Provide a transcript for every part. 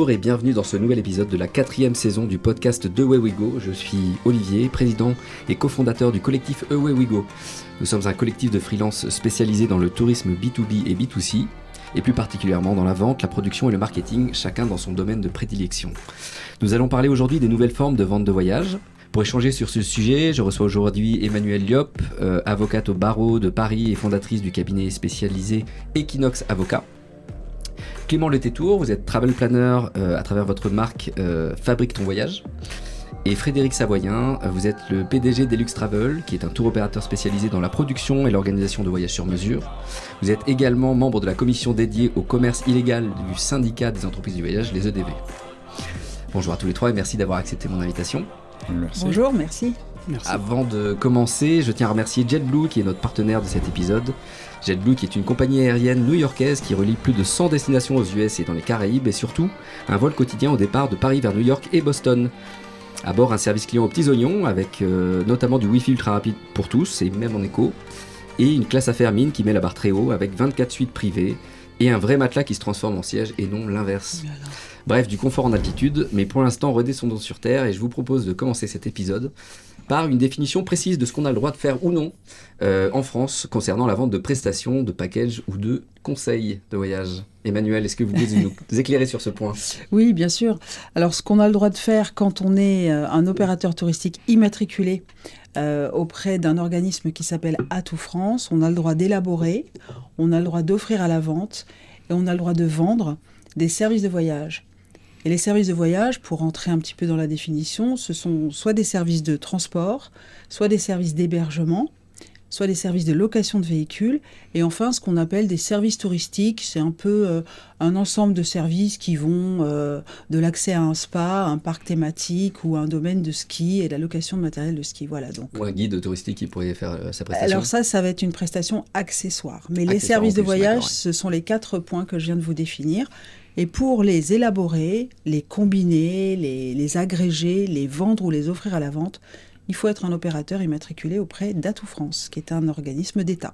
Bonjour et bienvenue dans ce nouvel épisode de la 4e saison du podcast d'Away We Go. Je suis Olivier, président et cofondateur du collectif Away We Go. Nous sommes un collectif de freelance spécialisé dans le tourisme B2B et B2C, et plus particulièrement dans la vente, la production et le marketing, chacun dans son domaine de prédilection. Nous allons parler aujourd'hui des nouvelles formes de vente de voyage. Pour échanger sur ce sujet, je reçois aujourd'hui Emmanuelle Liop, avocate au barreau de Paris et fondatrice du cabinet spécialisé Equinox Avocat. Clément Le Tétour, vous êtes travel planner à travers votre marque Fabrique ton voyage. Et Frédéric Savoyen, vous êtes le PDG d'Elux Travel, qui est un tour opérateur spécialisé dans la production et l'organisation de voyages sur mesure. Vous êtes également membre de la commission dédiée au commerce illégal du syndicat des entreprises du voyage, les EDV. Bonjour à tous les trois et merci d'avoir accepté mon invitation. Merci. Bonjour, merci. Avant de commencer, je tiens à remercier JetBlue qui est notre partenaire de cet épisode. JetBlue qui est une compagnie aérienne new-yorkaise qui relie plus de 100 destinations aux US et dans les Caraïbes et surtout un vol quotidien au départ de Paris vers New York et Boston. À bord un service client aux petits oignons avec notamment du Wi-Fi ultra rapide pour tous et même en éco et une classe affaires mine qui met la barre très haut avec 24 suites privées et un vrai matelas qui se transforme en siège et non l'inverse. Bref, du confort en altitude, mais pour l'instant redescendons sur Terre et je vous propose de commencer cet épisode par une définition précise de ce qu'on a le droit de faire ou non en France concernant la vente de prestations, de packages ou de conseils de voyage. Emmanuelle, est-ce que vous pouvez nous éclairer sur ce point ? Oui, bien sûr. Alors, ce qu'on a le droit de faire quand on est un opérateur touristique immatriculé auprès d'un organisme qui s'appelle Atout France, on a le droit d'élaborer, on a le droit d'offrir à la vente et on a le droit de vendre des services de voyage. Et les services de voyage, pour entrer un petit peu dans la définition, ce sont soit des services de transport, soit des services d'hébergement, soit des services de location de véhicules, et enfin ce qu'on appelle des services touristiques. C'est un peu un ensemble de services qui vont de l'accès à un spa, un parc thématique ou un domaine de ski et la location de matériel de ski. Voilà, donc. Ou un guide touristique qui pourrait faire sa prestation. Alors ça va être une prestation accessoire. Mais les services de voyage, ce sont les 4 points que je viens de vous définir. Et pour les élaborer, les combiner, les agréger, les vendre ou les offrir à la vente, il faut être un opérateur immatriculé auprès d'Atout France, qui est un organisme d'État.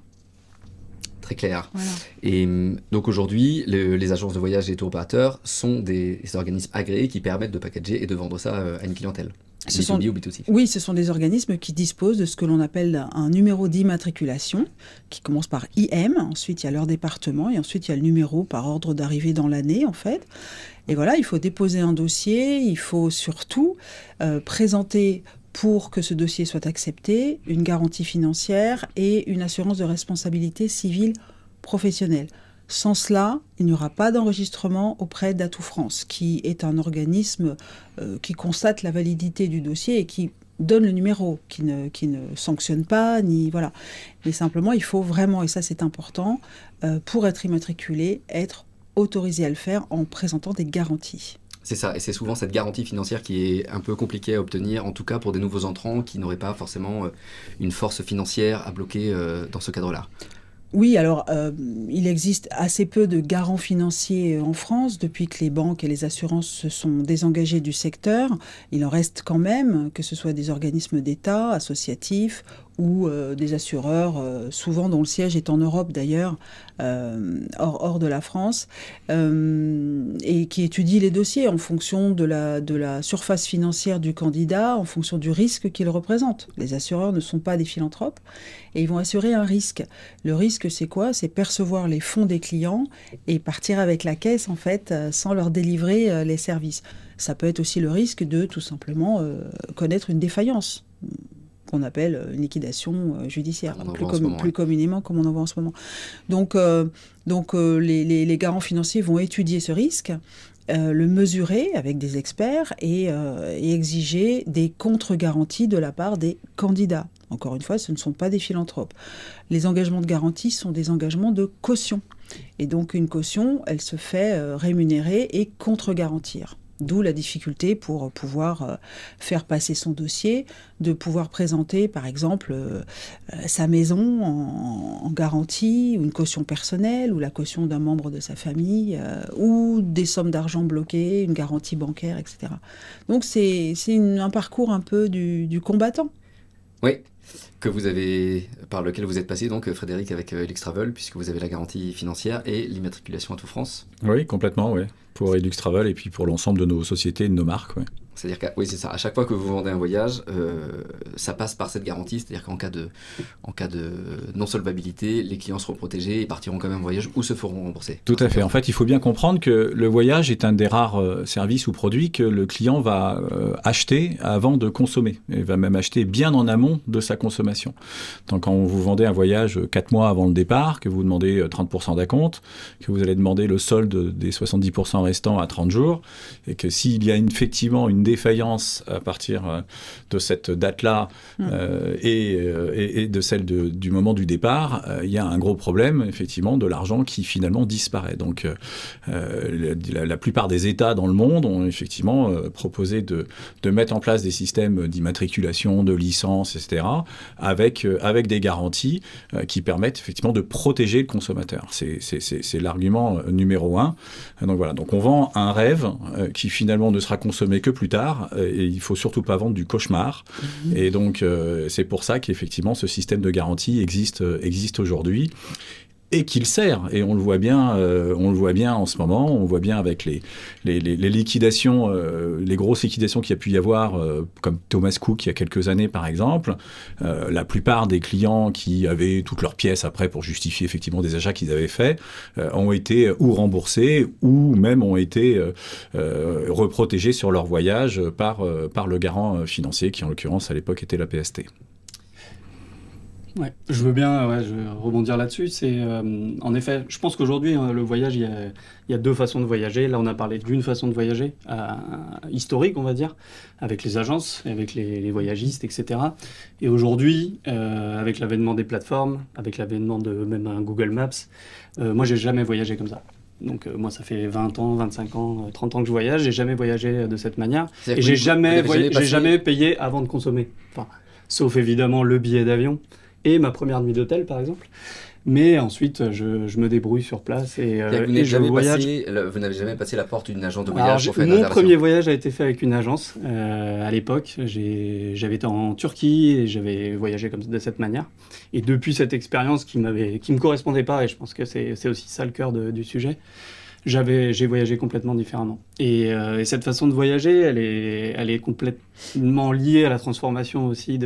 Très clair. Voilà. Et donc aujourd'hui, les agences de voyage et tour opérateurs sont des organismes agréés qui permettent de packager et de vendre ça à une clientèle. B2B ou B2C. Oui, ce sont des organismes qui disposent de ce que l'on appelle un numéro d'immatriculation, qui commence par IM, ensuite il y a leur département, et ensuite il y a le numéro par ordre d'arrivée dans l'année, en fait. Et voilà, il faut déposer un dossier, il faut surtout présenter, pour que ce dossier soit accepté, une garantie financière et une assurance de responsabilité civile professionnelle. Sans cela, il n'y aura pas d'enregistrement auprès d'Atout France, qui est un organisme qui constate la validité du dossier et qui donne le numéro, qui ne sanctionne pas, ni voilà. Mais simplement, il faut vraiment, et ça c'est important, pour être immatriculé, être autorisé à le faire en présentant des garanties. C'est ça, et c'est souvent cette garantie financière qui est un peu compliquée à obtenir, en tout cas pour des nouveaux entrants qui n'auraient pas forcément une force financière à bloquer dans ce cadre-là. Oui, alors il existe assez peu de garants financiers en France depuis que les banques et les assurances se sont désengagées du secteur. Il en reste quand même, que ce soit des organismes d'État, associatifs ou des assureurs, souvent dont le siège est en Europe d'ailleurs, hors de la France, et qui étudient les dossiers en fonction de la surface financière du candidat, en fonction du risque qu'il représente. Les assureurs ne sont pas des philanthropes et ils vont assurer un risque. Le risque, c'est quoi ? C'est percevoir les fonds des clients et partir avec la caisse, en fait, sans leur délivrer les services. Ça peut être aussi le risque de, tout simplement, connaître une défaillance, qu'on appelle une liquidation judiciaire, plus communément comme on en voit en ce moment. Donc les garants financiers vont étudier ce risque, le mesurer avec des experts et exiger des contre-garanties de la part des candidats. Encore une fois, ce ne sont pas des philanthropes. Les engagements de garantie sont des engagements de caution. Et donc une caution, elle se fait rémunérer et contre-garantir. D'où la difficulté pour pouvoir faire passer son dossier, de pouvoir présenter par exemple sa maison en garantie, ou une caution personnelle, ou la caution d'un membre de sa famille, ou des sommes d'argent bloquées, une garantie bancaire, etc. Donc c'est un parcours un peu du combattant. Oui, par lequel vous êtes passé, donc Frédéric, avec Eluxtravel, puisque vous avez la garantie financière et l'immatriculation à tout France. Oui, complètement, oui. Pour Eluxtravel et puis pour l'ensemble de nos sociétés et de nos marques, oui. C'est-à-dire que, oui, c'est ça. À chaque fois que vous vendez un voyage, ça passe par cette garantie. C'est-à-dire qu'en cas de non-solvabilité, les clients seront protégés et partiront quand même en voyage ou se feront rembourser. Tout à fait. En fait, il faut bien comprendre que le voyage est un des rares services ou produits que le client va acheter avant de consommer. Il va même acheter bien en amont de sa consommation. Donc, quand vous vendez un voyage 4 mois avant le départ, que vous demandez 30% d'acompte, que vous allez demander le solde des 70% restants à 30 jours, et que s'il y a effectivement une défaillance à partir de cette date-là et de celle du moment du départ, il y a un gros problème, effectivement, de l'argent qui finalement disparaît. Donc, la plupart des États dans le monde ont effectivement proposé de mettre en place des systèmes d'immatriculation, de licence, etc., avec des garanties qui permettent effectivement de protéger le consommateur. C'est l'argument numéro 1. Donc voilà, donc on vend un rêve qui finalement ne sera consommé que plus tard, et il faut surtout pas vendre du cauchemar. Et donc c'est pour ça qu'effectivement ce système de garantie existe aujourd'hui et qu'il sert, et on le voit bien en ce moment, on le voit bien avec les liquidations, les grosses liquidations qu'il y a pu y avoir, comme Thomas Cook il y a quelques années par exemple. La plupart des clients qui avaient toutes leurs pièces après pour justifier effectivement des achats qu'ils avaient faits ont été ou remboursés ou même ont été reprotégés sur leur voyage par le garant financier qui en l'occurrence à l'époque était la PST. Ouais, je veux bien rebondir là-dessus. En effet, je pense qu'aujourd'hui, le voyage, il y a deux façons de voyager. Là, on a parlé d'une façon de voyager, historique, on va dire, avec les agences, avec les voyagistes, etc. Et aujourd'hui, avec l'avènement des plateformes, avec l'avènement de même un Google Maps, moi, j'ai jamais voyagé comme ça. Donc moi, ça fait 20 ans, 25 ans, 30 ans que je voyage. J'ai jamais voyagé de cette manière. Et j'ai jamais payé avant de consommer. Enfin, sauf évidemment le billet d'avion et ma première nuit d'hôtel, par exemple. Mais ensuite, je me débrouille sur place et je voyage. Vous n'avez jamais passé la porte d'une agence de voyage pour faire une Mon réservation. premier voyage a été fait avec une agence. À l'époque, j'avais été en Turquie et j'avais voyagé de cette manière. Et depuis cette expérience qui me correspondait pas, et je pense que c'est aussi ça le cœur du sujet, j'ai voyagé complètement différemment. Et cette façon de voyager, elle est complètement liée à la transformation aussi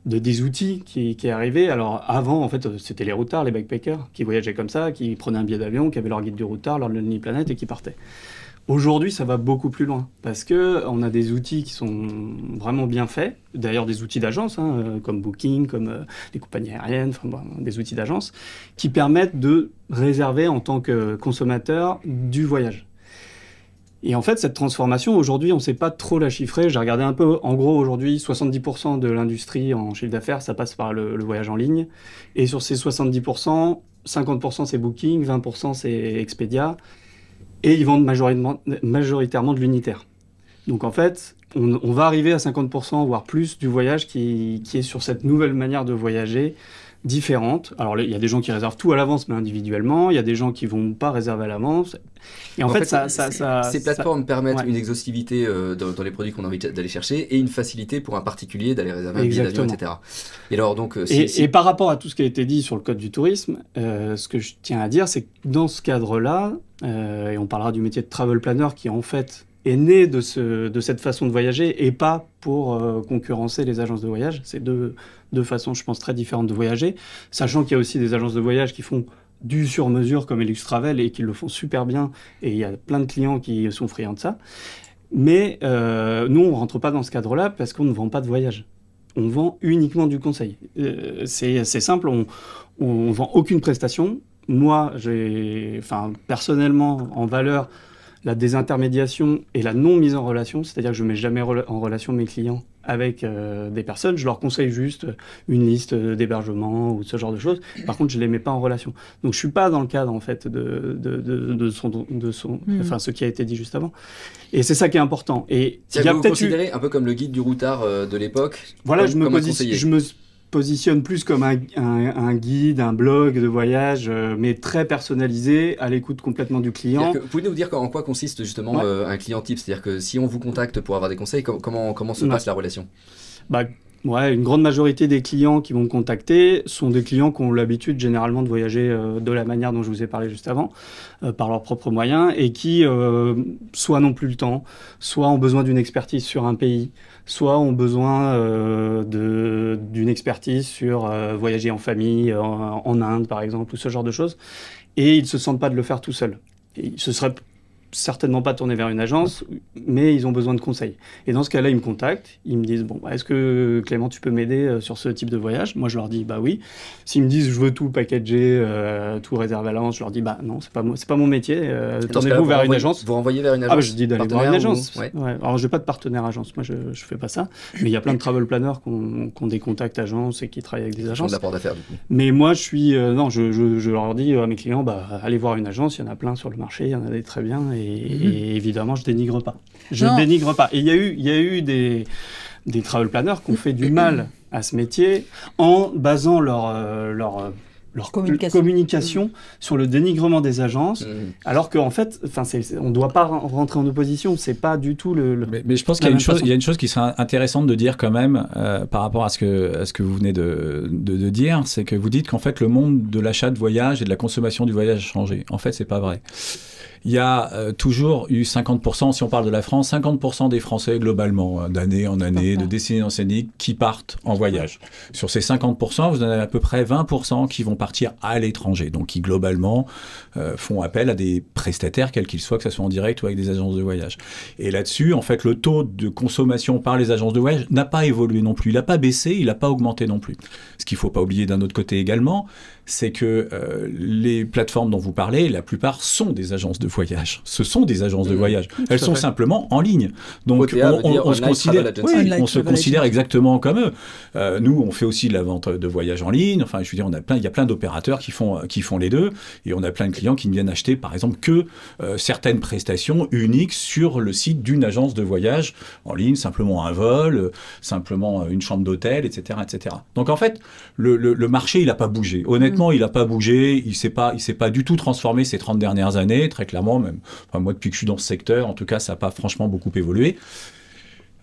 des outils qui est arrivé. Alors avant, en fait, c'était les routards, les backpackers, qui voyageaient comme ça, qui prenaient un billet d'avion, qui avaient leur guide du routard, leur Lonely Planet et qui partaient. Aujourd'hui, ça va beaucoup plus loin, parce qu'on a des outils qui sont vraiment bien faits, d'ailleurs des outils d'agence, comme Booking, comme les compagnies aériennes, des outils d'agence, qui permettent de réserver en tant que consommateur du voyage. Et en fait, cette transformation, aujourd'hui, on ne sait pas trop la chiffrer. J'ai regardé un peu, en gros, aujourd'hui, 70% de l'industrie en chiffre d'affaires, ça passe par le voyage en ligne. Et sur ces 70%, 50% c'est Booking, 20% c'est Expedia. Et ils vendent majoritairement de l'unitaire. Donc en fait, on va arriver à 50%, voire plus, du voyage qui est sur cette nouvelle manière de voyager, différente. Alors il y a des gens qui réservent tout à l'avance, mais individuellement. Il y a des gens qui ne vont pas réserver à l'avance. Et en fait, ces plateformes permettent une exhaustivité dans les produits qu'on a envie d'aller chercher et une facilité pour un particulier d'aller réserver un billet d'avion, etc. Et alors donc, et par rapport à tout ce qui a été dit sur le code du tourisme, ce que je tiens à dire, c'est que dans ce cadre-là, et on parlera du métier de travel planner qui en fait est né de cette façon de voyager et pas pour concurrencer les agences de voyage. C'est deux façons, je pense, très différentes de voyager, sachant qu'il y a aussi des agences de voyage qui font du sur-mesure comme Eluxtravel et qui le font super bien, et il y a plein de clients qui sont friands de ça. Mais nous, on ne rentre pas dans ce cadre-là parce qu'on ne vend pas de voyage. On vend uniquement du conseil. C'est simple, on vend aucune prestation. Moi, personnellement, en valeur, la désintermédiation et la non-mise en relation, c'est-à-dire que je ne mets jamais en relation mes clients avec des personnes, je leur conseille juste une liste d'hébergement ou ce genre de choses. Par contre, je ne les mets pas en relation. Donc, je ne suis pas dans le cadre, en fait, enfin, ce qui a été dit juste avant. Et c'est ça qui est important. Et il y a peut-être un peu comme le guide du routard de l'époque. Voilà, je me positionne plus comme un guide, un blog de voyage, mais très personnalisé, à l'écoute complètement du client. Vous pouvez nous dire en quoi consiste justement un client type? C'est-à-dire que si on vous contacte pour avoir des conseils, comment se passe la relation? Ouais, une grande majorité des clients qui vont me contacter sont des clients qui ont l'habitude généralement de voyager de la manière dont je vous ai parlé juste avant, par leurs propres moyens, et qui soit n'ont plus le temps, soit ont besoin d'une expertise sur un pays, soit ont besoin d'une expertise sur voyager en famille, en Inde par exemple, ou ce genre de choses, et ils ne se sentent pas de le faire tout seuls. Et ce serait certainement pas tourner vers une agence, mais ils ont besoin de conseils. Et dans ce cas-là, ils me contactent, ils me disent, bon, est-ce que Clément, tu peux m'aider sur ce type de voyage? Moi, je leur dis, bah oui. S'ils me disent, je veux tout packager, tout réserver à l'avance, je leur dis, bah non, c'est pas mon métier, tournez-vous vers une agence. Vous renvoyez vers une agence? Ah, bah, je dis d'aller voir une agence. Ouais. Ouais. Alors, j'ai pas de partenaire agence, moi, je fais pas ça. Mais il y a plein de travel planners qui ont des contacts agences et qui travaillent avec des agences. De l'apport d'affaires, du coup. Mais moi, non, je leur dis à mes clients, bah, allez voir une agence, il y en a plein sur le marché, il y en a des très bien, et évidemment, je dénigre pas. Dénigre pas. Et il y a eu des travel planners qui ont fait du mal à ce métier en basant leur communication sur le dénigrement des agences, alors qu'en fait, on ne doit pas rentrer en opposition, c'est pas du tout Mais je pense qu'il y a une chose qui serait intéressante de dire quand même par rapport à ce que vous venez de dire, c'est que vous dites qu'en fait le monde de l'achat de voyage et de la consommation du voyage a changé. En fait, c'est pas vrai. Il y a toujours eu 50%, si on parle de la France, 50% des Français globalement, d'année en année, de décennie en décennie, qui partent en voyage. Sur ces 50%, vous en avez à peu près 20% qui vont partir à l'étranger, donc qui globalement font appel à des prestataires, quels qu'ils soient, que ce soit en direct ou avec des agences de voyage. Et là-dessus, en fait, le taux de consommation par les agences de voyage n'a pas évolué non plus. Il n'a pas baissé, il n'a pas augmenté non plus. Ce qu'il ne faut pas oublier d'un autre côté également, c'est que les plateformes dont vous parlez, la plupart sont des agences de voyage. Ce sont des agences de voyage. Elles sont simplement en ligne. Donc on se considère exactement comme eux. Nous, on fait aussi de la vente de voyage en ligne. Enfin, je veux dire, il y a plein d'opérateurs qui font les deux. Et on a plein de clients qui ne viennent acheter, par exemple, que certaines prestations uniques sur le site d'une agence de voyage en ligne, simplement un vol, simplement une chambre d'hôtel, etc., etc. Donc en fait, le marché, il n'a pas bougé. Honnêtement, il n'a pas bougé, il s'est pas du tout transformé ces 30 dernières années, très clairement, même. Enfin, moi, depuis que je suis dans ce secteur, en tout cas, ça n'a pas franchement beaucoup évolué.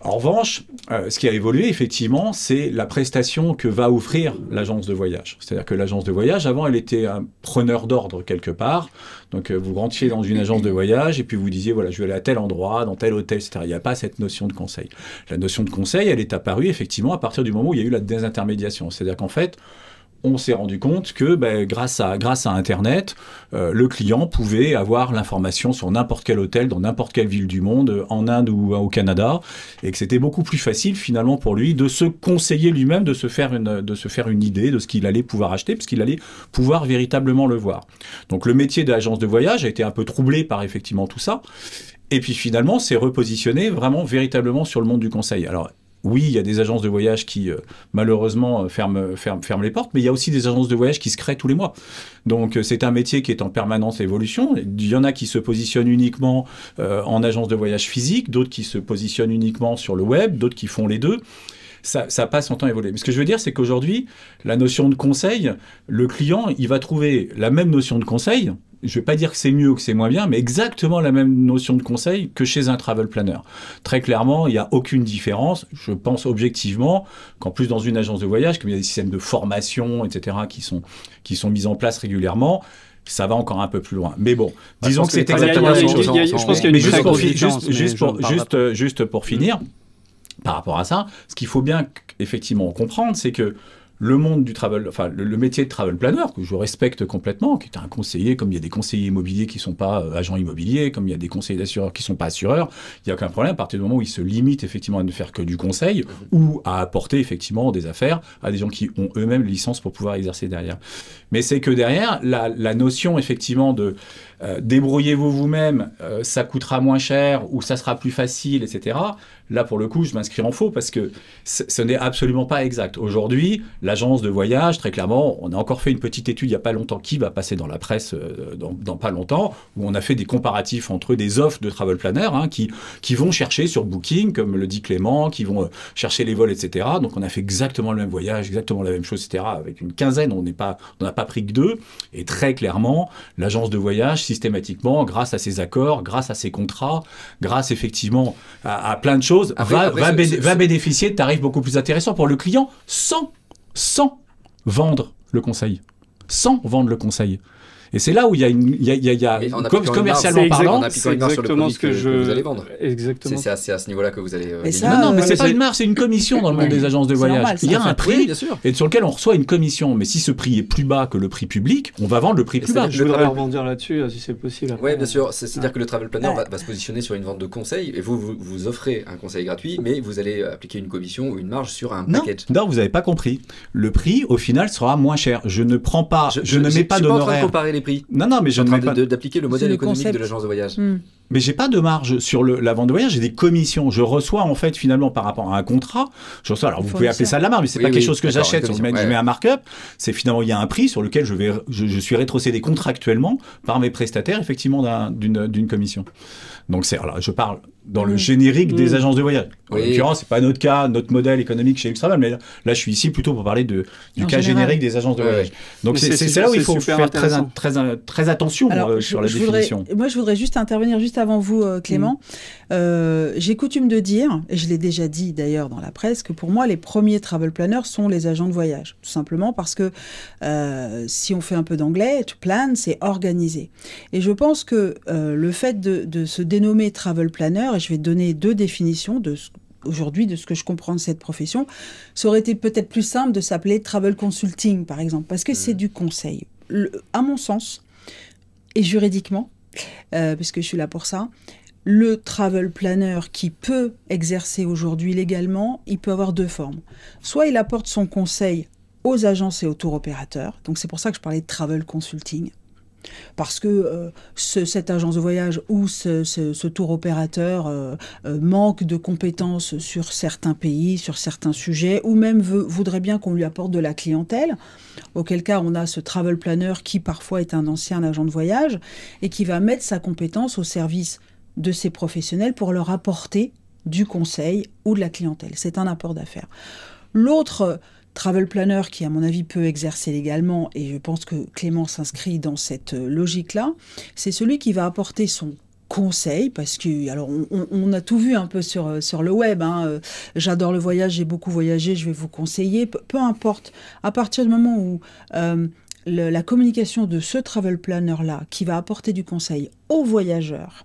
En revanche, ce qui a évolué, effectivement, c'est la prestation que va offrir l'agence de voyage. C'est-à-dire que l'agence de voyage, avant, elle était un preneur d'ordre quelque part. Donc, vous rentriez dans une agence de voyage et puis vous disiez, voilà, je vais aller à tel endroit, dans tel hôtel, etc. Il n'y a pas cette notion de conseil. La notion de conseil, elle est apparue, effectivement, à partir du moment où il y a eu la désintermédiation. C'est-à-dire qu'en fait, on s'est rendu compte que grâce à Internet, le client pouvait avoir l'information sur n'importe quel hôtel, dans n'importe quelle ville du monde, en Inde ou au Canada, et que c'était beaucoup plus facile finalement pour lui de se conseiller lui-même, de se faire une idée de ce qu'il allait pouvoir acheter, parce qu'il allait pouvoir véritablement le voir. Donc le métier de l'agence de voyage a été un peu troublé par effectivement tout ça, et puis finalement s'est repositionné vraiment véritablement sur le monde du conseil. Alors, oui, il y a des agences de voyage qui, malheureusement, ferment les portes, mais il y a aussi des agences de voyage qui se créent tous les mois. Donc, c'est un métier qui est en permanente évolution. Il y en a qui se positionnent uniquement en agence de voyage physique, d'autres qui se positionnent uniquement sur le web, d'autres qui font les deux. Ça passe son temps à évoluer. Mais ce que je veux dire, c'est qu'aujourd'hui, la notion de conseil, le client, il va trouver la même notion de conseil. Je ne vais pas dire que c'est mieux ou que c'est moins bien, mais exactement la même notion de conseil que chez un travel planner. Très clairement, il n'y a aucune différence. Je pense objectivement qu'en plus dans une agence de voyage, comme il y a des systèmes de formation, etc., qui sont mis en place régulièrement, ça va encore un peu plus loin. Mais bon, disons que c'est exactement la même chose. Je pense qu'il y a une juste pour finir, par rapport à ça, ce qu'il faut bien effectivement comprendre, c'est que le monde du travel, enfin le métier de travel planner, que je respecte complètement, qui est un conseiller, comme il y a des conseillers immobiliers qui ne sont pas agents immobiliers, comme il y a des conseillers d'assureurs qui ne sont pas assureurs, il n'y a aucun problème à partir du moment où ils se limitent effectivement à ne faire que du conseil ou à apporter effectivement des affaires à des gens qui ont eux-mêmes licence pour pouvoir exercer derrière. Mais c'est que derrière, la notion effectivement de débrouillez-vous vous-même, ça coûtera moins cher ou ça sera plus facile, etc. Là, pour le coup, je m'inscris en faux parce que ce n'est absolument pas exact. Aujourd'hui, l'agence de voyage, très clairement, on a encore fait une petite étude il n'y a pas longtemps qui va passer dans la presse dans pas longtemps, où on a fait des comparatifs entre des offres de travel planner qui vont chercher sur Booking, comme le dit Clément, qui vont chercher les vols, etc. Donc, on a fait exactement le même voyage, exactement la même chose, etc. Avec une quinzaine, on n'a pas pris que 2. Et très clairement, l'agence de voyage, systématiquement, grâce à ses accords, grâce à ses contrats, grâce effectivement à plein de choses, chose, va bénéficier de tarifs beaucoup plus intéressants pour le client sans vendre le conseil. Sans vendre le conseil. Et c'est là où il y a commercialement parlant, c'est exactement ce que vous allez vendre. Exactement. C'est à ce niveau-là que vous allez. Non, mais c'est pas une marge, c'est une commission dans le monde des agences de voyage. Normal, il y a un prix, et sur lequel on reçoit une commission. Mais si ce prix est plus bas que le prix public, on va vendre le prix plus bas. Je voudrais rebondir là-dessus, si c'est possible. Oui, bien sûr. C'est-à-dire que le travel planner va se positionner sur une vente de conseils, et vous offrez un conseil gratuit, mais vous allez appliquer une commission ou une marge sur un package. Non, vous n'avez pas compris. Le prix, au final, sera moins cher. Je ne prends pas, je ne mets pas d'honoraires. Je suis pas en train de comparer les prix. Non, mais je d'appliquer le modèle économique de l'agence de voyage. Mais j'ai pas de marge sur la vente de voyage, j'ai des commissions. Je reçois en fait finalement par rapport à un contrat, je reçois, alors vous pouvez appeler ça de la marge, mais c'est pas quelque chose que j'achète. Je mets un markup, c'est finalement il y a un prix sur lequel je suis rétrocédé contractuellement par mes prestataires effectivement d'une commission. Donc je parle dans le générique des agences de voyage. En l'occurrence, c'est pas notre cas, notre modèle économique chez Ultravel, mais là je suis ici plutôt pour parler du cas générique des agences de voyage. Donc c'est là où il faut faire très attention sur la définition. Moi je voudrais juste intervenir juste avant vous, Clément. J'ai coutume de dire, et je l'ai déjà dit d'ailleurs dans la presse, que pour moi les premiers travel planners sont les agents de voyage. Tout simplement parce que si on fait un peu d'anglais, to plan, c'est organiser. Et je pense que le fait de se dénommer travel planner, et je vais donner 2 définitions aujourd'hui de ce que je comprends de cette profession, ça aurait été peut-être plus simple de s'appeler travel consulting par exemple, parce que c'est du conseil. À mon sens, et juridiquement, puisque je suis là pour ça, le travel planner qui peut exercer aujourd'hui légalement, il peut avoir 2 formes. Soit il apporte son conseil aux agences et aux tour opérateurs, donc c'est pour ça que je parlais de travel consulting. Parce que cette agence de voyage ou ce tour opérateur manque de compétences sur certains pays, sur certains sujets, ou même voudrait bien qu'on lui apporte de la clientèle, auquel cas on a ce travel planner qui parfois est un ancien agent de voyage et qui va mettre sa compétence au service de ces professionnels pour leur apporter du conseil ou de la clientèle. C'est un apport d'affaires. L'autre travel planner qui, à mon avis, peut exercer légalement, et je pense que Clément s'inscrit dans cette logique-là, c'est celui qui va apporter son conseil, parce que, alors, on a tout vu un peu sur le web, hein. J'adore le voyage, j'ai beaucoup voyagé, je vais vous conseiller, peu importe, à partir du moment où la communication de ce travel planner-là, qui va apporter du conseil aux voyageurs,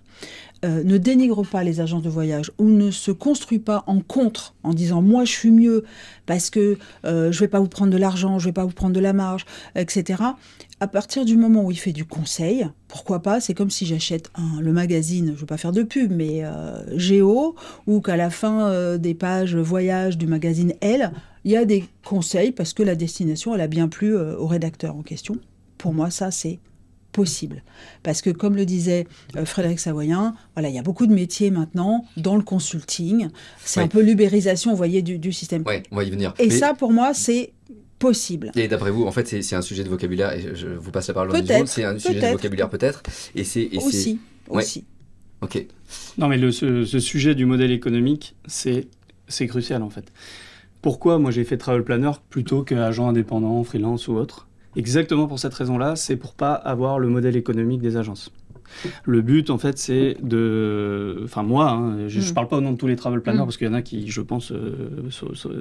ne dénigre pas les agences de voyage ou ne se construit pas en contre en disant moi je suis mieux parce que je vais pas vous prendre de l'argent, je vais pas vous prendre de la marge, etc. À partir du moment où il fait du conseil, pourquoi pas, c'est comme si j'achète le magazine, je veux pas faire de pub, mais Géo, ou qu'à la fin des pages voyage du magazine Elle, il y a des conseils parce que la destination elle a bien plu au rédacteur en question. Pour moi ça c'est possible. Parce que, comme le disait Frédéric Savoyen, voilà, il y a beaucoup de métiers maintenant dans le consulting. C'est un peu l'ubérisation, vous voyez, du système. Oui, on va y venir. Et ça, pour moi, c'est possible. Et d'après vous, en fait, c'est un sujet de vocabulaire, et je vous passe la parole dans 10 secondes, c'est un sujet de vocabulaire peut-être. Aussi. Ok. Non, mais ce sujet du modèle économique, c'est crucial, en fait. Pourquoi moi j'ai fait travel planner plutôt qu'agent indépendant, freelance ou autre ? Exactement pour cette raison-là, c'est pour pas avoir le modèle économique des agences. Le but, en fait, c'est de... Enfin, moi, hein, je parle pas au nom de tous les travel planners, parce qu'il y en a qui, je pense,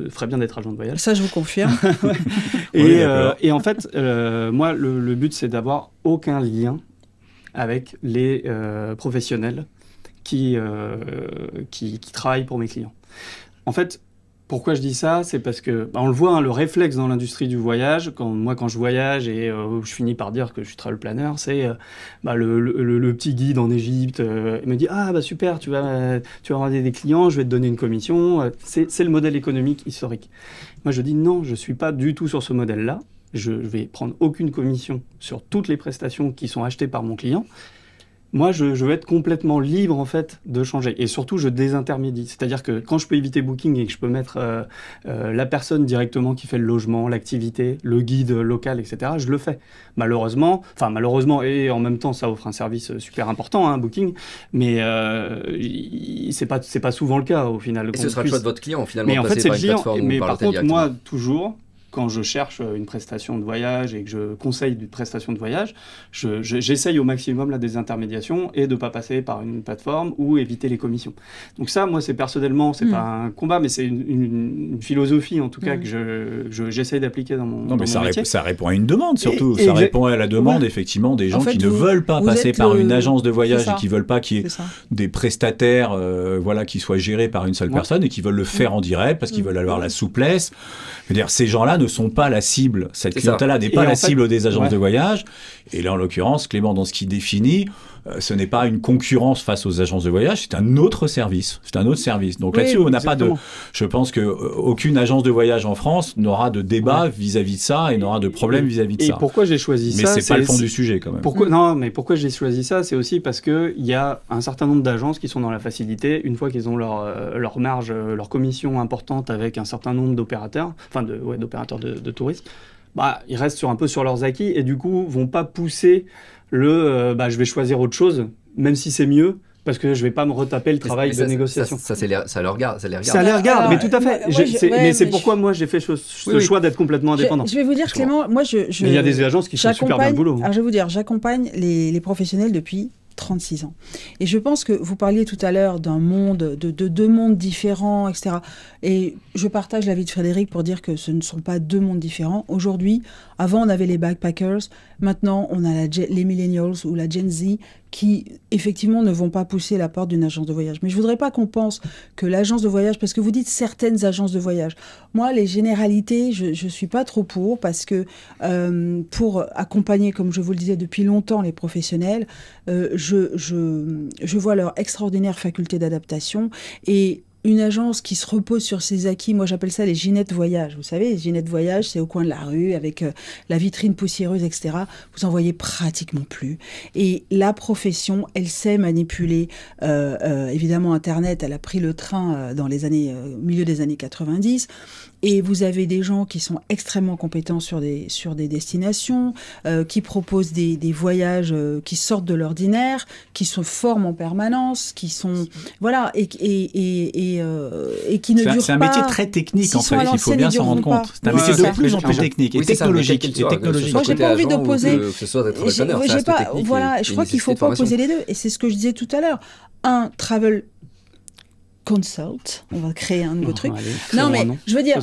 feraient bien d'être agents de voyage. Ça, je vous confirme. Et en fait, moi, le but, c'est d'avoir aucun lien avec les professionnels qui travaillent pour mes clients. En fait, pourquoi je dis ça ? C'est parce que, on le voit, hein, le réflexe dans l'industrie du voyage, quand je voyage et je finis par dire que je suis travel planner, c'est le petit guide en Égypte, il me dit « Ah, bah super, tu vas avoir des clients, je vais te donner une commission. » C'est le modèle économique historique. Moi, je dis non, je ne suis pas du tout sur ce modèle-là. Je vais prendre aucune commission sur toutes les prestations qui sont achetées par mon client. Moi, je veux être complètement libre, en fait, de changer. Et surtout, je désintermédie. C'est-à-dire que quand je peux éviter Booking et que je peux mettre la personne directement qui fait le logement, l'activité, le guide local, etc., je le fais. Malheureusement, et en même temps, ça offre un service super important, hein, Booking, mais c'est pas souvent le cas, au final. Et ce sera le choix de votre client, finalement, mais en fait, c'est le client. Mais par contre, moi, toujours... quand je cherche une prestation de voyage et que je conseille d'une prestation de voyage, j'essaye au maximum la désintermédiation et de ne pas passer par une plateforme ou éviter les commissions. Donc ça, moi, c'est personnellement, c'est pas un combat, mais c'est une philosophie, en tout cas, que j'essaye d'appliquer dans mon métier. Ça répond à une demande, surtout. Ça répond à la demande, effectivement, des gens qui ne veulent pas passer par une agence de voyage et qui ne veulent pas qu'il y ait des prestataires qui soient gérés par une seule personne et qui veulent le faire en direct parce qu'ils veulent avoir la souplesse. Je veux dire, ces gens-là ne sont pas la cible. Cette clientèle-là n'est pas la cible des agences de voyage. Et là, en l'occurrence, Clément, dans ce qu'il définit, ce n'est pas une concurrence face aux agences de voyage, c'est un autre service. C'est un autre service. Donc là-dessus, on n'a pas de... Je pense qu'aucune agence de voyage en France n'aura de débat vis-à-vis de ça et n'aura de problème vis-à-vis de ça. Et pourquoi j'ai choisi ça? Mais c'est pas le fond du sujet, quand même. Non, mais pourquoi j'ai choisi ça? C'est aussi parce qu'il y a un certain nombre d'agences qui sont dans la facilité. Une fois qu'ils ont leur marge, leur commission importante avec un certain nombre d'opérateurs, d'opérateurs de tourisme, ils restent un peu sur leurs acquis et du coup, vont pas pousser je vais choisir autre chose, même si c'est mieux, parce que je vais pas me retaper le travail de négociation. Ça les regarde. Ça les regarde, mais tout à fait. C'est pourquoi moi j'ai fait ce choix d'être complètement indépendant. Je vais vous dire, Clément, moi il y a des agences qui font super bien le boulot. Alors je vais vous dire, j'accompagne les professionnels depuis 36 ans. Et je pense que vous parliez tout à l'heure d'un monde, de deux mondes différents, etc. Et je partage l'avis de Frédéric pour dire que ce ne sont pas deux mondes différents. Aujourd'hui, avant on avait les backpackers, maintenant on a les millennials ou la Gen Z qui effectivement ne vont pas pousser la porte d'une agence de voyage. Mais je ne voudrais pas qu'on pense que l'agence de voyage, parce que vous dites certaines agences de voyage. Moi, les généralités, je ne suis pas trop pour, parce que pour accompagner, comme je vous le disais depuis longtemps, les professionnels, je vois leur extraordinaire faculté d'adaptation et une agence qui se repose sur ses acquis, moi j'appelle ça les Ginette Voyage. Vous savez, les Ginette Voyage, c'est au coin de la rue, avec la vitrine poussiéreuse, etc. Vous en voyez pratiquement plus. Et la profession, elle sait manipuler, évidemment, Internet, elle a pris le train dans les années, milieu des années 90. Et vous avez des gens qui sont extrêmement compétents sur des destinations, qui proposent des voyages qui sortent de l'ordinaire, qui se forment en permanence, qui sont... Voilà, et qui ne durent pas... C'est un métier très technique, en fait, il faut bien s'en rendre compte. C'est un métier de plus en plus technique et technologique. Moi, j'ai pas envie d'opposer... Voilà, je crois qu'il ne faut pas opposer les deux. Et c'est ce que je disais tout à l'heure. Un travel... consult, on va créer un nouveau truc. Non, mais je veux dire,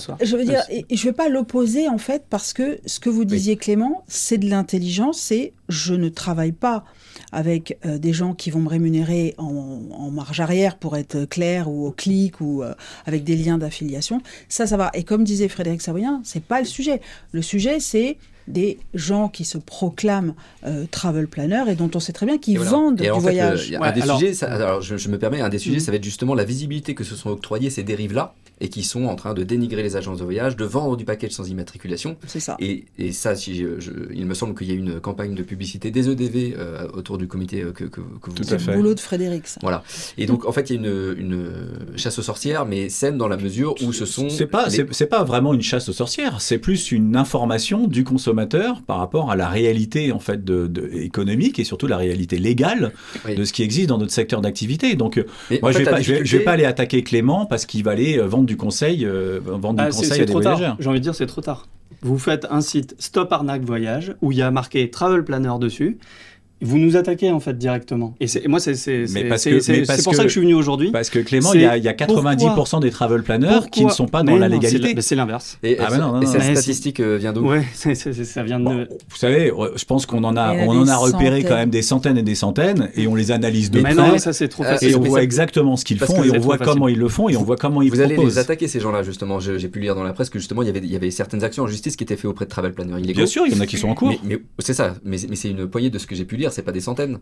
et je veux pas l'opposer en fait, parce que ce que vous disiez, Clément, c'est de l'intelligence, c'est je ne travaille pas avec des gens qui vont me rémunérer en marge arrière, pour être clair, ou au clic, ou avec des liens d'affiliation. Ça va. Et comme disait Frédéric Savoyen, c'est pas le sujet. Le sujet, c'est des gens qui se proclament travel planner et dont on sait très bien qu'ils vendent du voyage. Je me permets, un des sujets, ça va être justement la visibilité que se sont octroyées ces dérives-là et qui sont en train de dénigrer les agences de voyage, de vendre du package sans immatriculation. C'est ça. Et ça, il me semble qu'il y a une campagne de publicité des EDV autour du comité que vous... C'est le boulot de Frédéric, ça. Voilà. Et donc, en fait, il y a une chasse aux sorcières, mais saine dans la mesure où ce sont... C'est pas vraiment une chasse aux sorcières, c'est plus une information du consommateur par rapport à la réalité en fait économique et surtout la réalité légale de ce qui existe dans notre secteur d'activité. Donc, moi, je vais pas aller attaquer Clément parce qu'il va aller vendre du conseil, à des voyageurs. J'ai envie de dire, c'est trop tard. Vous faites un site Stop Arnaque Voyage où il y a marqué Travel Planner dessus. Vous nous attaquez en fait directement. Et moi, c'est pour ça que je suis venu aujourd'hui. Parce que Clément, il y a 90% des travel planners qui ne sont pas dans la légalité. C'est l'inverse. Et cette statistique vient d'où? Ouais, ça vient de... Vous savez, je pense qu'on en a repéré quand même des centaines et des centaines et on les analyse de près. Non, ça c'est trop facile. Et on voit exactement ce qu'ils font et on voit comment ils le font et on voit comment ils proposent. Vous allez les attaquer ces gens-là justement. J'ai pu lire dans la presse que justement il y avait certaines actions en justice qui étaient faites auprès de travel planners illégaux. Bien sûr, il y en a qui sont en cours. Mais c'est ça. Mais c'est une poignée de ce que j'ai pu lire. C'est pas des centaines.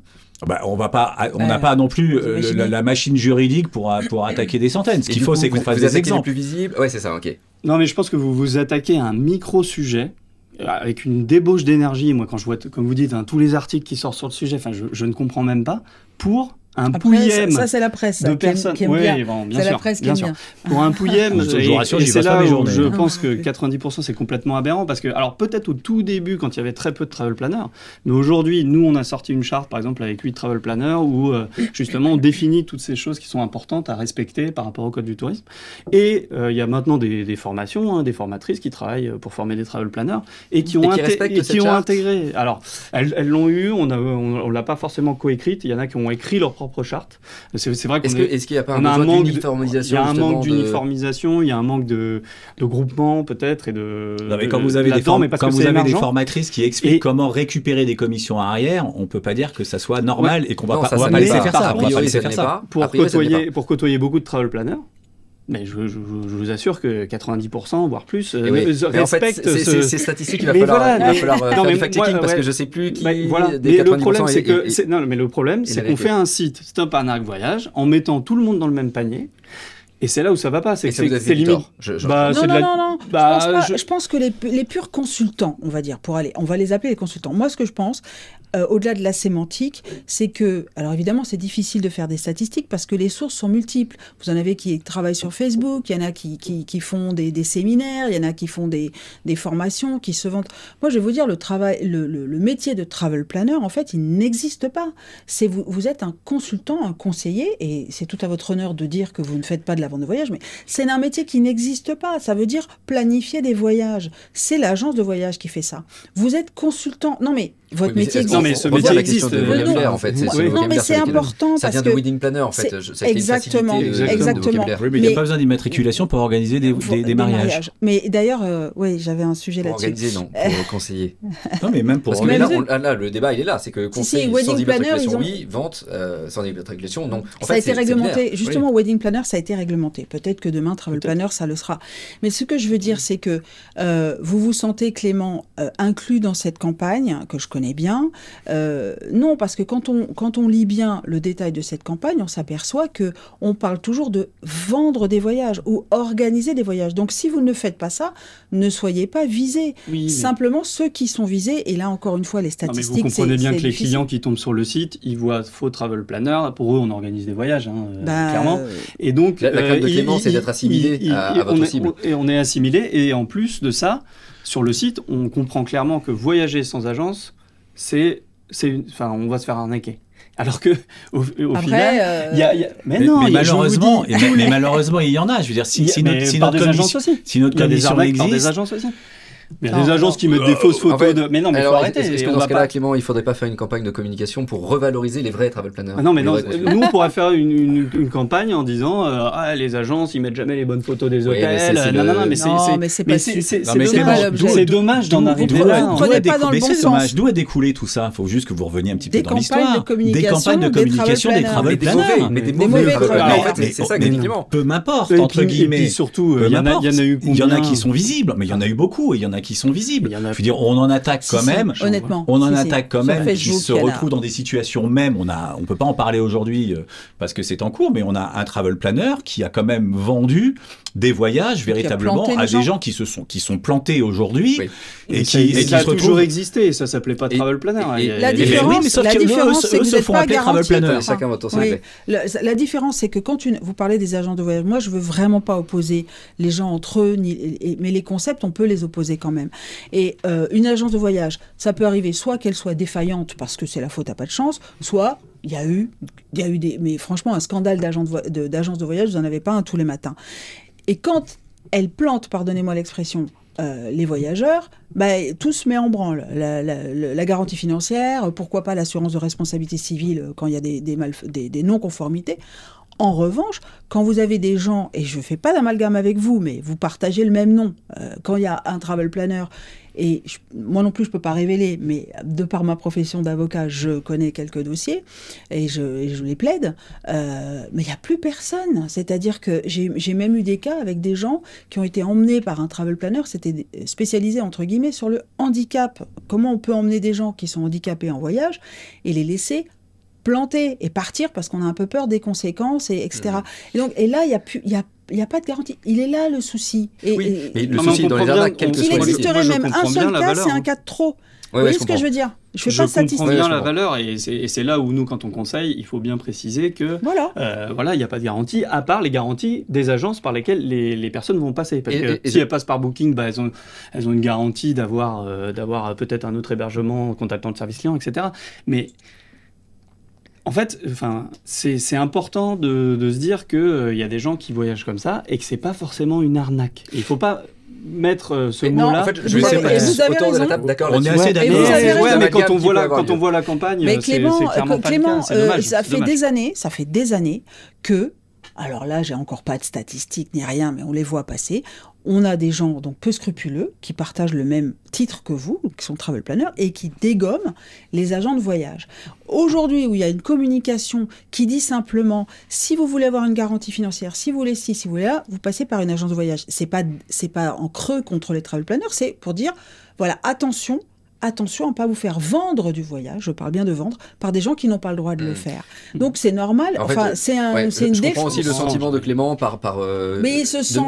On n'a pas non plus la machine juridique pour attaquer des centaines. Ce qu'il faut, c'est qu'on fasse des exemples. Les plus visibles. Ouais, c'est ça, ok. Non, mais je pense que vous vous attaquez à un micro-sujet avec une débauche d'énergie. Moi, quand je vois, comme vous dites, tous les articles qui sortent sur le sujet, je ne comprends même pas, pour pouillème. Ça, c'est la presse de personnes. Qui aime Oui, bien. bon, bien c'est sûr, la presse qui bien aime sûr. bien. Pour un pouillème, Je vous rassure, et j'y c'est passe pas là mes où journées. je Non, pense que 90% c'est complètement aberrant, parce que, alors peut-être au tout début, quand il y avait très peu de travel planners, mais aujourd'hui, nous, on a sorti une charte, par exemple, avec 8 travel planners, où justement, on définit toutes ces choses qui sont importantes à respecter par rapport au code du tourisme. Et il y a maintenant des formations, des formatrices qui travaillent pour former des travel planners, et qui ont intégré. Alors, elles l'ont eu, on l'a pas forcément coécrite, il y en a qui ont écrit leur propre charte. C'est vrai qu'on est-ce qu'il n'y a pas un besoin d'uniformisation? Il y a un manque d'uniformisation, il y a un manque de groupement peut-être et de. Non, mais quand vous avez des formatrices qui expliquent comment récupérer des commissions arrière, on peut pas dire que ça soit normal et qu'on va pas laisser faire ça. On va pas laisser faire ça. Pour côtoyer beaucoup de travel planners. Mais je vous assure que 90%, voire plus, respectent ces statistiques, il va falloir faire du fact-checking parce que je ne sais plus qui des 90% mais le problème, c'est qu'on fait un site Stop Arnaque Voyage en mettant tout le monde dans le même panier. Et c'est là où ça va pas, c'est limite. Non. Je pense que les purs consultants, on va dire, on va les appeler les consultants. Moi, ce que je pense, au-delà de la sémantique, c'est que, alors évidemment, c'est difficile de faire des statistiques parce que les sources sont multiples. Vous en avez qui travaillent sur Facebook, il y en a qui font des séminaires, il y en a qui font des formations, qui se vendent. Moi, je vais vous dire, le métier de travel planner, en fait, il n'existe pas. Vous êtes un consultant, un conseiller, et c'est tout à votre honneur de dire que vous ne faites pas de la vente de voyage, mais c'est un métier qui n'existe pas. Ça veut dire planifier des voyages. C'est l'agence de voyage qui fait ça. Vous êtes consultant. Non, mais votre métier existe. Non, mais ce métier existe. En fait, non, mais c'est important ça vient de wedding planner, en fait. Exactement. Oui, mais il n'y a pas besoin d'immatriculation pour organiser des mariages. Mais d'ailleurs, oui, j'avais un sujet là-dessus. Pour organiser, non, pour conseiller. Non, mais même pour. Parce que là, le débat, il est là. C'est que conseil sans immatriculation, oui, vente sans immatriculation, non. Ça a été réglementé. Justement, wedding planner, ça a été réglementé. Peut-être que demain, travel planner, ça le sera. Mais ce que je veux dire, c'est que vous vous sentez, Clément, inclus dans cette campagne, que je connais bien. Non, parce que quand on lit bien le détail de cette campagne, on s'aperçoit qu'on parle toujours de vendre des voyages ou organiser des voyages. Donc, si vous ne faites pas ça, ne soyez pas visés. Oui, simplement, ceux qui sont visés, et là, encore une fois, les statistiques, mais vous comprenez bien que les clients qui tombent sur le site, ils voient faux travel planner. Pour eux, on organise des voyages, clairement. Et donc, la crainte de Clément, c'est d'être assimilé à votre cible. Et on est assimilé, et en plus de ça, sur le site, on comprend clairement que voyager sans agence, on va se faire arnaquer. Alors que au final, mais malheureusement, il y en a. Je veux dire, si notre commission existe, des agences aussi. Il y a des agences qui mettent des fausses photos de. Mais non, mais il faut arrêter. Est-ce que dans ce cas-là, Clément, il ne faudrait pas faire une campagne de communication pour revaloriser les vrais travel planners? Non, mais non, nous, on pourrait faire une campagne en disant les agences, ils mettent jamais les bonnes photos des hôtels. C'est dommage d'en arriver là. D'où a découlé tout ça? Il faut juste que vous reveniez un petit peu dans l'histoire. Des campagnes de communication des travel planners. Mais des mauvais travel planners. En fait, c'est ça, effectivement. Peu m'importe, entre guillemets. Et surtout, il y en a eu combien? Il y en a qui sont visibles, mais il y en a eu beaucoup, et il y en a qui sont visibles. Je veux dire, on en attaque quand même. Honnêtement. On en attaque quand même qui se retrouvent dans des situations même. On peut pas en parler aujourd'hui parce que c'est en cours, mais on a un travel planner qui a quand même vendu des voyages véritablement à des gens qui sont plantés aujourd'hui et qui a toujours existé. Ça s'appelait pas travel planner. La différence, c'est que vous n'êtes pas garanti. Chacun votre tour. La différence, c'est que quand vous parlez des agents de voyage, moi, je veux vraiment pas opposer les gens entre eux, mais les concepts, on peut les opposer quand même. Et une agence de voyage, ça peut arriver soit qu'elle soit défaillante parce que c'est la faute à pas de chance, soit il y a eu mais franchement, un scandale d'agence de voyage, vous n'en avez pas un tous les matins. Et quand elle plante, pardonnez-moi l'expression, les voyageurs, tout se met en branle. La garantie financière, pourquoi pas l'assurance de responsabilité civile quand il y a des non-conformités. En revanche, quand vous avez des gens, et je ne fais pas d'amalgame avec vous, mais vous partagez le même nom, quand il y a un travel planner, et moi non plus je ne peux pas révéler, mais de par ma profession d'avocat, je connais quelques dossiers, et je les plaide, mais il n'y a plus personne. C'est-à-dire que j'ai même eu des cas avec des gens qui ont été emmenés par un travel planner, c'était spécialisé entre guillemets sur le handicap. Comment on peut emmener des gens qui sont handicapés en voyage et les laisser planter et partir parce qu'on a un peu peur des conséquences, etc. Et là, il n'y a pas de garantie. Il est là le souci. Mais le souci dans les arnaques, il existerait même un seul cas, c'est un cas de trop. Vous voyez ce que je veux dire? Je fais pas de statistiques. Je comprends bien la valeur et c'est là où nous, quand on conseille, il faut bien préciser que il n'y a pas de garantie, à part les garanties des agences par lesquelles les personnes vont passer. Parce que si elles passent par Booking, elles ont une garantie d'avoir peut-être un autre hébergement contactant le service client, etc. Mais en fait, c'est important de se dire qu'il y a des gens qui voyagent comme ça et que c'est pas forcément une arnaque. Il faut pas mettre ce mot-là. En fait, je vais autour de la table, d'accord. On est assez d'accord. Mais quand on voit la campagne, c'est clairement pas le cas. C'est dommage. Ça fait des années que, alors là, j'ai encore pas de statistiques ni rien, mais on les voit passer. On a des gens donc peu scrupuleux qui partagent le même titre que vous, qui sont travel planners, et qui dégomment les agents de voyage. Aujourd'hui, où il y a une communication qui dit simplement, si vous voulez avoir une garantie financière, si vous voulez ci, si vous voulez là, vous passez par une agence de voyage. C'est pas en creux contre les travel planners, c'est pour dire, voilà, attention à ne pas vous faire vendre du voyage, je parle bien de vendre, par des gens qui n'ont pas le droit de le faire. Donc c'est normal, c'est une défense. Je comprends aussi le sentiment de Clément mais il se sent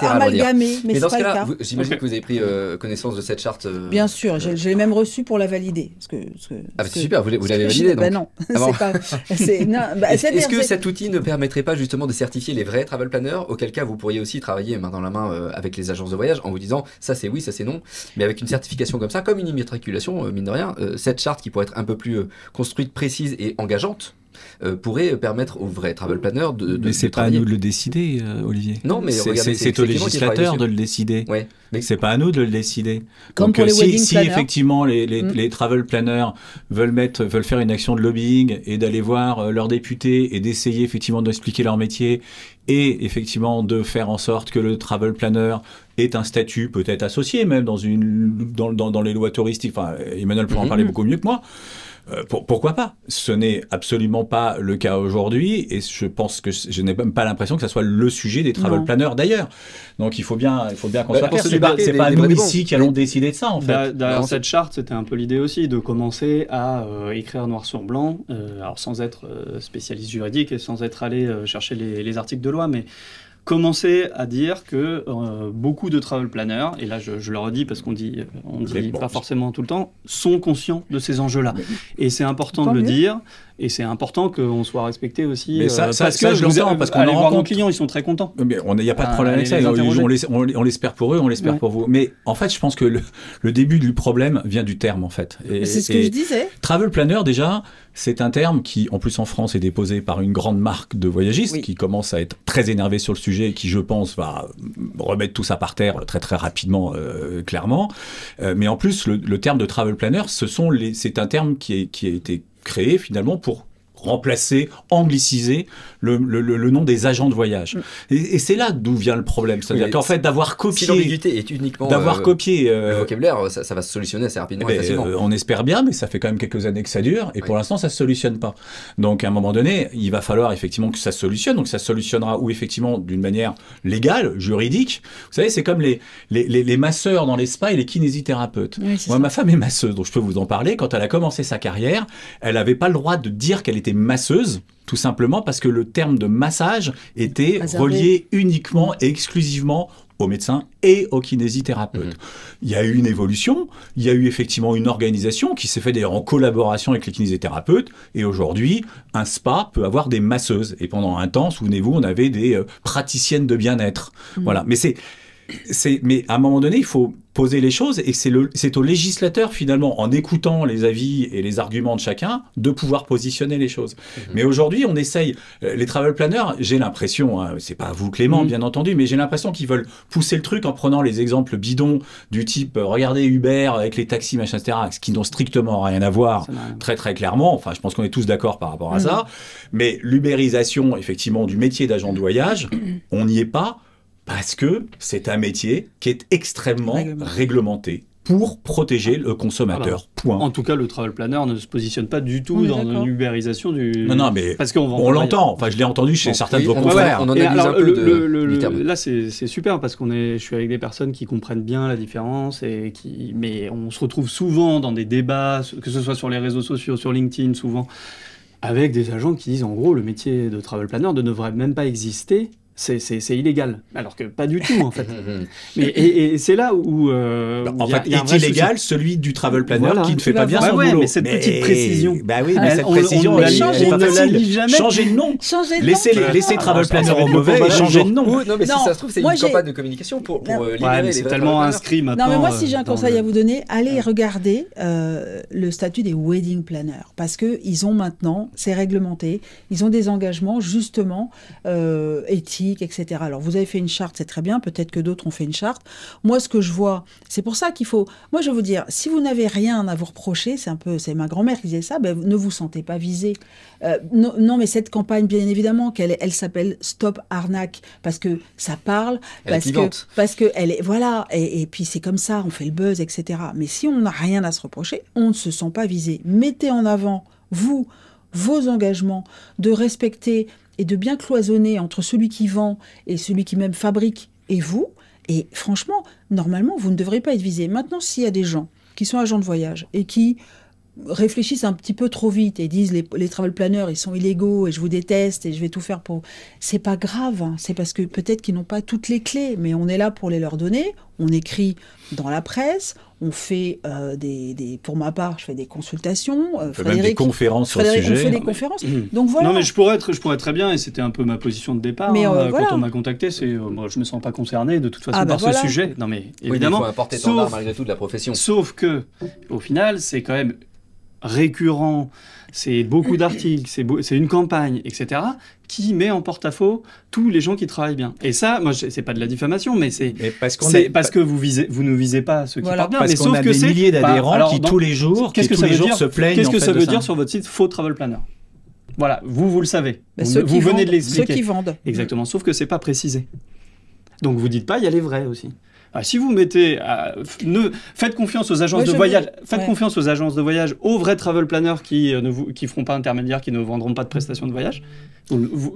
amalgamé. Mais dans ce cas-là, j'imagine que vous avez pris connaissance de cette charte. Bien sûr, je l'ai même reçue pour la valider. C'est super, vous l'avez validée donc. Non, Est-ce que cet outil ne permettrait pas justement de certifier les vrais travel planners, auquel cas vous pourriez aussi travailler main dans la main avec les agences de voyage en vous disant ça c'est oui, ça c'est non, mais avec une certification comme ça, comme une immatriculation, mine de rien, cette charte qui pourrait être un peu plus construite, précise et engageante, pourrait permettre aux vrais travel planners de Mais c'est pas à nous de le décider, Olivier. Non, mais c'est au législateur de le décider. Ouais. Mais c'est pas à nous de le décider. Comme donc, pour les wedding si effectivement les travel planners veulent faire une action de lobbying et d'aller voir leurs députés et d'essayer effectivement d'expliquer leur métier et effectivement de faire en sorte que le travel planner ait un statut peut-être associé même dans les lois touristiques. Enfin, Emmanuel pourra en parler beaucoup mieux que moi. Pourquoi pas? Ce n'est absolument pas le cas aujourd'hui et je pense que je n'ai même pas l'impression que ça soit le sujet des travel planners d'ailleurs. Donc il faut bien qu'on soit clair. C'est pas nous ici qui allons décider de ça en fait. Derrière cette charte, c'était un peu l'idée aussi de commencer à écrire noir sur blanc, alors sans être spécialiste juridique et sans être allé chercher les articles de loi, mais commencer à dire que beaucoup de travel planners, et là je le redis parce qu'on dit pas forcément tout le temps, sont conscients de ces enjeux-là. Et c'est important de le dire, et c'est important qu'on soit respecté aussi. Mais parce qu'on allez voir nos clients, ils sont très contents. Mais il n'y a pas de problème avec ça, on l'espère pour eux, on l'espère pour vous. Mais en fait, je pense que le début du problème vient du terme en fait. C'est ce que je disais. Travel planner déjà, c'est un terme qui, en plus en France, est déposé par une grande marque de voyagistes qui commence à être très énervée sur le sujet et qui, je pense, va remettre tout ça par terre très très rapidement, clairement. Mais en plus, le terme de travel planner, c'est un terme qui a été créé finalement pour remplacer, angliciser le nom des agents de voyage. Et c'est là d'où vient le problème. C'est-à-dire qu'en fait, d'avoir copié... Si l'ambiguïté est uniquement le vocabulaire, ça va se solutionner assez rapidement et facilement. On espère bien, mais ça fait quand même quelques années que ça dure, et pour l'instant, ça ne se solutionne pas. Donc, à un moment donné, il va falloir effectivement que ça se solutionne. Donc, ça se solutionnera ou effectivement d'une manière légale, juridique. Vous savez, c'est comme les masseurs dans les spas et les kinésithérapeutes. Moi, ma femme est masseuse, donc je peux vous en parler. Quand elle a commencé sa carrière, elle n'avait pas le droit de dire qu'elle était masseuse, tout simplement parce que le terme de massage était relié uniquement et exclusivement aux médecins et aux kinésithérapeutes. Il y a eu une évolution, il y a eu effectivement une organisation qui s'est faite d'ailleurs en collaboration avec les kinésithérapeutes, et aujourd'hui, un spa peut avoir des masseuses. Et pendant un temps, souvenez-vous, on avait des praticiennes de bien-être. Voilà. Mais à un moment donné, il faut poser les choses, et c'est au législateur finalement, en écoutant les avis et les arguments de chacun, de pouvoir positionner les choses. Mais aujourd'hui, on essaye, les travel planners, j'ai l'impression, hein, c'est pas vous Clément bien entendu, mais j'ai l'impression qu'ils veulent pousser le truc en prenant les exemples bidons du type, regardez Uber avec les taxis, machin, etc., ce qui n'ont strictement rien à voir, très très clairement, enfin je pense qu'on est tous d'accord par rapport à ça, mais l'ubérisation effectivement du métier d'agent de voyage, on n'y est pas, parce que c'est un métier qui est extrêmement réglementé pour protéger le consommateur. Point. En tout cas, le travel planner ne se positionne pas du tout dans une ubérisation du... Non, mais parce on l'entend. Enfin, je l'ai entendu chez certains de vos confrères. On en abuse un peu du terme. Là, c'est super parce je suis avec des personnes qui comprennent bien la différence mais on se retrouve souvent dans des débats, que ce soit sur les réseaux sociaux, sur LinkedIn, souvent, avec des agents qui disent en gros le métier de travel planner ne devrait même pas exister c'est illégal. Alors que pas du tout, en fait. Mais, et c'est là où... en fait, est illégal celui du travel planner qui ne fait pas bien son boulot. Mais cette petite précision... Bah oui, mais cette précision, elle est pas facile. Changer de nom. Laissez travel planner au mauvais et changer de nom. Non, mais si ça se trouve, c'est une campagne de communication pour libérer les c'est tellement inscrit maintenant. Non, mais moi, si j'ai un conseil à vous donner, allez regarder le statut des wedding planners. Parce qu'ils ont maintenant, c'est réglementé, ils ont des engagements, justement, éthiques, etc. Alors, vous avez fait une charte, c'est très bien. Peut-être que d'autres ont fait une charte. Moi, ce que je vois, c'est pour ça qu'il faut... Moi, je vais vous dire, si vous n'avez rien à vous reprocher, c'est ma grand-mère qui disait ça, ben, ne vous sentez pas visé. Non, mais cette campagne, bien évidemment, elle s'appelle Stop Arnaque, parce que ça parle, parce que elle est... Voilà, et puis c'est comme ça, on fait le buzz, etc. Mais si on n'a rien à se reprocher, on ne se sent pas visé. Mettez en avant, vous, vos engagements, de respecter et de bien cloisonner entre celui qui vend et celui qui même fabrique et vous. Et franchement, normalement, vous ne devrez pas être visé. Maintenant, s'il y a des gens qui sont agents de voyage et qui réfléchissent un petit peu trop vite et disent les travel planners, ils sont illégaux et je vous déteste et je vais tout faire pour... C'est pas grave, hein. C'est parce que peut-être qu'ils n'ont pas toutes les clés, mais on est là pour les leur donner. On écrit dans la presse, on fait pour ma part, je fais des consultations. Même des conférences sur le sujet. On fait des conférences. Donc voilà. Non, mais je pourrais très bien, et c'était un peu ma position de départ. Mais quand on m'a contacté, moi, je me sens pas concerné de toute façon par ce sujet. Non, mais évidemment. Il faut un porte-étendard malgré tout de la profession. Sauf que, au final, c'est quand même récurrent. C'est beaucoup d'articles, c'est une campagne, etc., qui met en porte-à-faux tous les gens qui travaillent bien. Et ça, moi, c'est pas de la diffamation, mais c'est parce que vous ne visez pas ceux qui parlent bien. Parce qu'on a des milliers d'adhérents qui tous les jours se plaignent. Qu'est-ce que ça veut dire sur votre site faux travel planner? Voilà, vous le savez. Vous venez de l'expliquer. Ceux qui vendent. Exactement, sauf que c'est pas précisé. Donc vous dites pas, il y a les vrais aussi. Si vous mettez, faites confiance aux agences de voyage, confiance aux agences de voyage, aux vrais travel planners qui feront pas intermédiaire, qui ne vendront pas de prestations de voyage.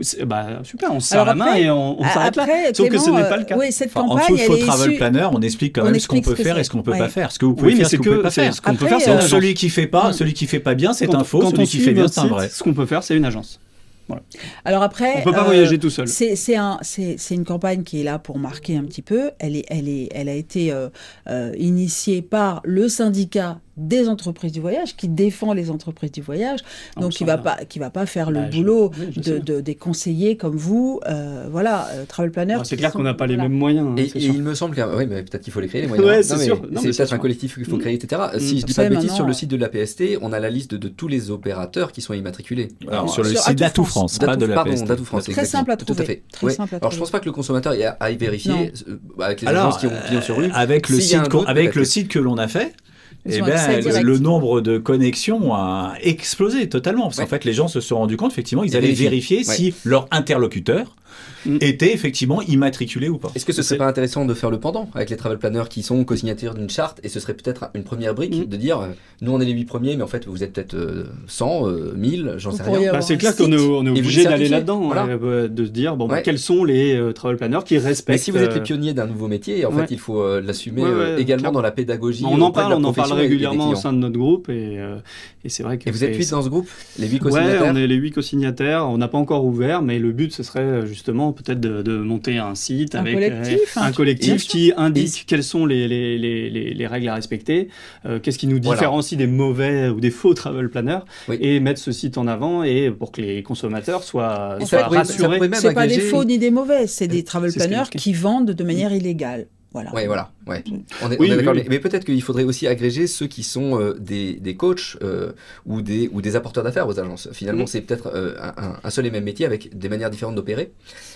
Super, on se serre la main et on s'arrête là. Sauf que ce n'est pas le cas. Oui, cette en campagne, dessous de faux travel planner, on explique quand même ce qu'on peut faire et ce qu'on peut pas faire. Ce que vous pouvez faire, ce que vous pouvez pas faire. Ce qu'on peut faire, c'est celui qui fait pas bien, c'est un faux. Celui qui fait bien, c'est un vrai. Ce qu'on peut faire, c'est une agence. Voilà. Alors après, on peut pas voyager tout seul. C'est une campagne qui est là pour marquer un petit peu. Elle a été initiée par le syndicat des entreprises du voyage, qui défend les entreprises du voyage, donc qui va pas faire le boulot des conseillers comme vous, travel planner. C'est clair qu'on n'a pas les mêmes moyens. Et il me semble que mais peut-être qu'il faut les créer les moyens. Ouais, c'est sûr. C'est peut-être un collectif qu'il faut créer, etc. Si je dis pas de bêtises, sur le site de l'APST, on a la liste de tous les opérateurs qui sont immatriculés. Alors, sur le site d'Atout France, pas de l'APST. d'Atout France, très simple à trouver. Tout à fait. Alors je pense pas que le consommateur aille vérifier avec les agences qui ont pignon sur rue. Avec le site que l'on a fait. Le nombre de connexions a explosé totalement. Parce qu'en fait, les gens se sont rendus compte, effectivement, ils allaient vérifier si leur interlocuteur était effectivement immatriculé ou pas. Est-ce que ce serait pas intéressant de faire le pendant avec les travel planners qui sont co-signataires d'une charte, et ce serait peut-être une première brique de dire nous on est les 8 premiers, mais en fait vous êtes peut-être 100, 1000, j'en sais rien. C'est clair qu'on est obligé d'aller là-dedans, de se dire quels sont les travel planners qui respectent. Mais si vous êtes les pionniers d'un nouveau métier, en fait il faut l'assumer également dans la pédagogie. On en parle régulièrement au sein de notre groupe, et c'est vrai que. Et vous êtes 8 dans ce groupe, les 8 co-signataires? Ouais, on est les 8 co-signataires. On n'a pas encore ouvert, mais le but ce serait justement peut-être de monter un site avec un collectif qui indique quelles sont les règles à respecter, qu'est-ce qui nous différencie des mauvais ou des faux travel planners, et mettre ce site en avant, et pour que les consommateurs soient rassurés. C'est pas des faux ni des mauvais, c'est des travel planners qui vendent de manière illégale. Voilà. On est d'accord. Mais peut-être qu'il faudrait aussi agréger ceux qui sont des coachs ou des apporteurs d'affaires aux agences. Finalement, c'est peut-être un seul et même métier avec des manières différentes d'opérer.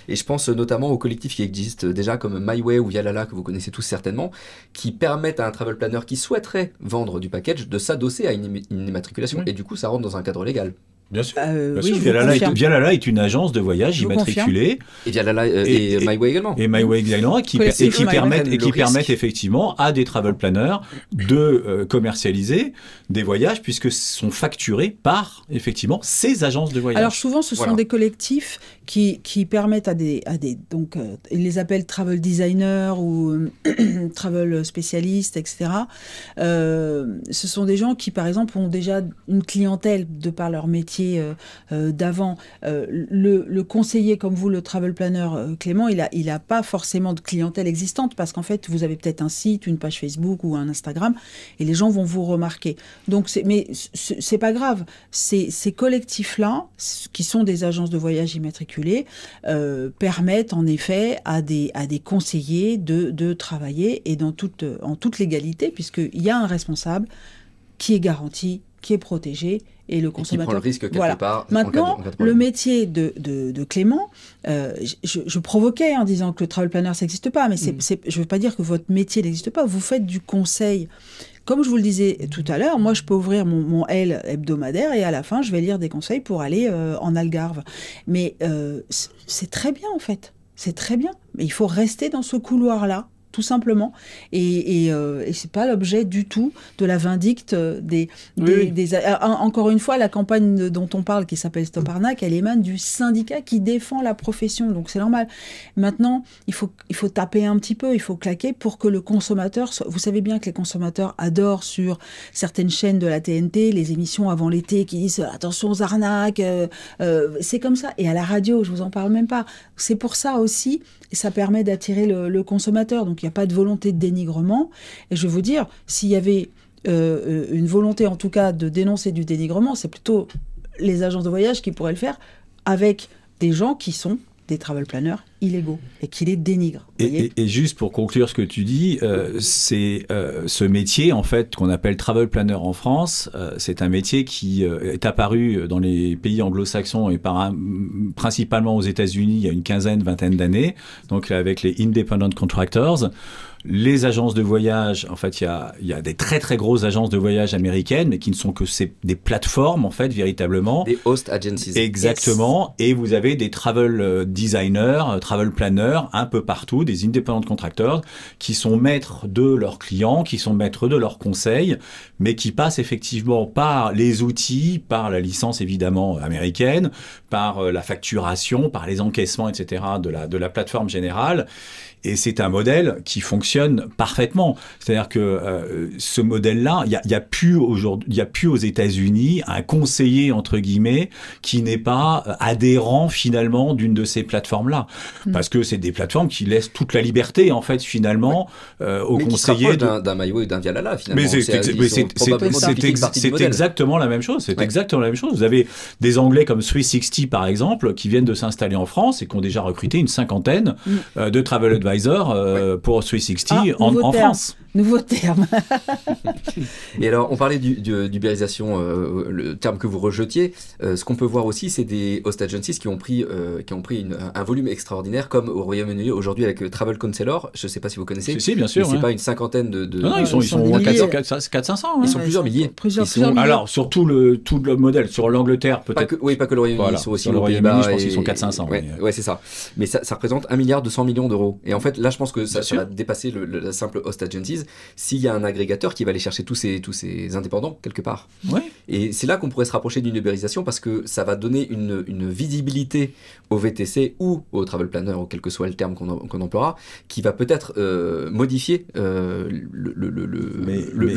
Et je pense notamment aux collectifs qui existent déjà comme MyWay ou Yalala, que vous connaissez tous certainement, qui permettent à un travel planner qui souhaiterait vendre du package de s'adosser à une immatriculation. Et du coup, ça rentre dans un cadre légal. Bien sûr. Vialala est une agence de voyage immatriculée. Et Vialala et MyWay également. Et MyWay également, qui permettent effectivement à des travel planners de commercialiser des voyages, puisque sont facturés par effectivement ces agences de voyage. Alors souvent, ce sont des collectifs qui permettent à des donc ils les appellent travel designers ou travel spécialistes, etc. Ce sont des gens qui, par exemple, ont déjà une clientèle de par leur métier métier d'avant. Le conseiller comme vous, le travel planner Clément, il a pas forcément de clientèle existante parce qu'en fait, vous avez peut-être un site, une page Facebook ou un Instagram et les gens vont vous remarquer. Donc, mais c'est pas grave. Ces collectifs-là, qui sont des agences de voyage immatriculées, permettent en effet à des conseillers de travailler et en toute légalité, puisqu'il y a un responsable qui est garanti, qui est protégé, et le consommateur... Et qui prend le risque quelque voilà. part. Maintenant, le métier de Clément, je provoquais en disant que le travel planner, ça n'existe pas, mais je ne veux pas dire que votre métier n'existe pas. Vous faites du conseil. Comme je vous le disais tout à l'heure, moi, je peux ouvrir mon L hebdomadaire et à la fin, je vais lire des conseils pour aller en Algarve. Mais c'est très bien, en fait. C'est très bien. Mais il faut rester dans ce couloir-là, tout simplement. Et c'est pas l'objet du tout de la vindicte encore une fois, la campagne dont on parle, qui s'appelle Stop Arnaque, elle émane du syndicat qui défend la profession. Donc c'est normal. Maintenant, il faut taper un petit peu, il faut claquer pour que le consommateur... Vous savez bien que les consommateurs adorent sur certaines chaînes de la TNT les émissions avant l'été qui disent « Attention aux arnaques ». C'est comme ça. Et à la radio, je vous en parle même pas. C'est pour ça aussi, et ça permet d'attirer le consommateur. Donc il n'y a pas de volonté de dénigrement. Et je vais vous dire, s'il y avait une volonté en tout cas de dénoncer du dénigrement, c'est plutôt les agences de voyage qui pourraient le faire avec des gens qui sont des travel planners illégaux et qui les dénigrent. Et juste pour conclure ce que tu dis, c'est ce métier en fait qu'on appelle travel planner en France, c'est un métier qui est apparu dans les pays anglo-saxons et principalement aux États-Unis il y a une vingtaine d'années, donc avec les independent contractors. Les agences de voyage, en fait, il y a des très très grosses agences de voyage américaines, mais qui ne sont que des plateformes, en fait, véritablement. Des host agencies. Exactement. Yes. Et vous avez des travel designers, travel planners, un peu partout, des independent contractors, qui sont maîtres de leurs clients, qui sont maîtres de leurs conseils, mais qui passent effectivement par les outils, par la licence évidemment américaine, par la facturation, par les encaissements, etc. de la plateforme générale. Et c'est un modèle qui fonctionne parfaitement. C'est-à-dire que ce modèle-là, il y a plus aux États-Unis un conseiller entre guillemets qui n'est pas adhérent finalement d'une de ces plateformes-là, parce que c'est des plateformes qui laissent toute la liberté en fait finalement aux conseillers d'un Mayo et d'un Vialala finalement. Mais c'est exactement la même chose. C'est exactement la même chose. Vous avez des Anglais comme 360 par exemple qui viennent de s'installer en France et qui ont déjà recruté une cinquantaine de travel advisors pour 360 en France. Nouveau terme. Et alors, on parlait d'ubérisation, le terme que vous rejetiez. Ce qu'on peut voir aussi, c'est des host agencies qui ont pris un volume extraordinaire, comme au Royaume-Uni aujourd'hui avec Travel Counselor. Je ne sais pas si vous connaissez. Si, bien sûr. C'est pas une cinquantaine de... Non, ils sont 400-500. Ils sont plusieurs milliers. Alors, sur tout le modèle, sur l'Angleterre peut-être. Pas que le Royaume-Uni, ils sont aussi sur le Royaume-Uni, je pense qu'ils sont 400-500. Ouais, c'est ça. Mais ça représente 1,2 milliard d'euros. Et en fait, là, je pense que ça va dépasser la simple host agencies. S'il y a un agrégateur qui va aller chercher tous ces indépendants quelque part. Ouais. Et c'est là qu'on pourrait se rapprocher d'une ubérisation parce que ça va donner une visibilité au VTC ou au travel planner, ou quel que soit le terme qu'on emploiera, qui va peut-être modifier le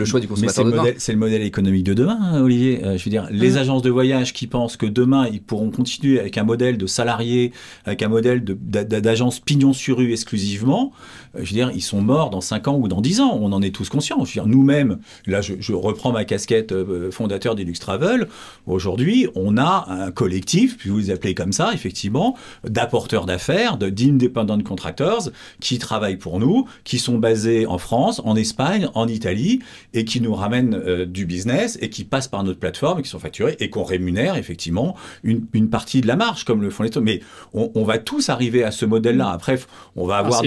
choix du consommateur de demain. C'est le modèle économique de demain, hein, Olivier. Je veux dire, les agences de voyage qui pensent que demain, ils pourront continuer avec un modèle de salariés, avec un modèle d'agence pignon sur rue exclusivement, je veux dire, ils sont morts dans 5 ans ou dans 10 ans. On en est tous conscients. Je veux dire, nous-mêmes, là, je reprends ma casquette fondateur d'Ilux Travel. Aujourd'hui, on a un collectif, puis vous les appelez comme ça, effectivement, d'apporteurs d'affaires, d'independent contractors, qui travaillent pour nous, qui sont basés en France, en Espagne, en Italie, et qui nous ramènent du business, et qui passent par notre plateforme, et qui sont facturés, et qu'on rémunère, effectivement, une partie de la marge, comme le font les autres. Mais on va tous arriver à ce modèle-là. Après, on va avoir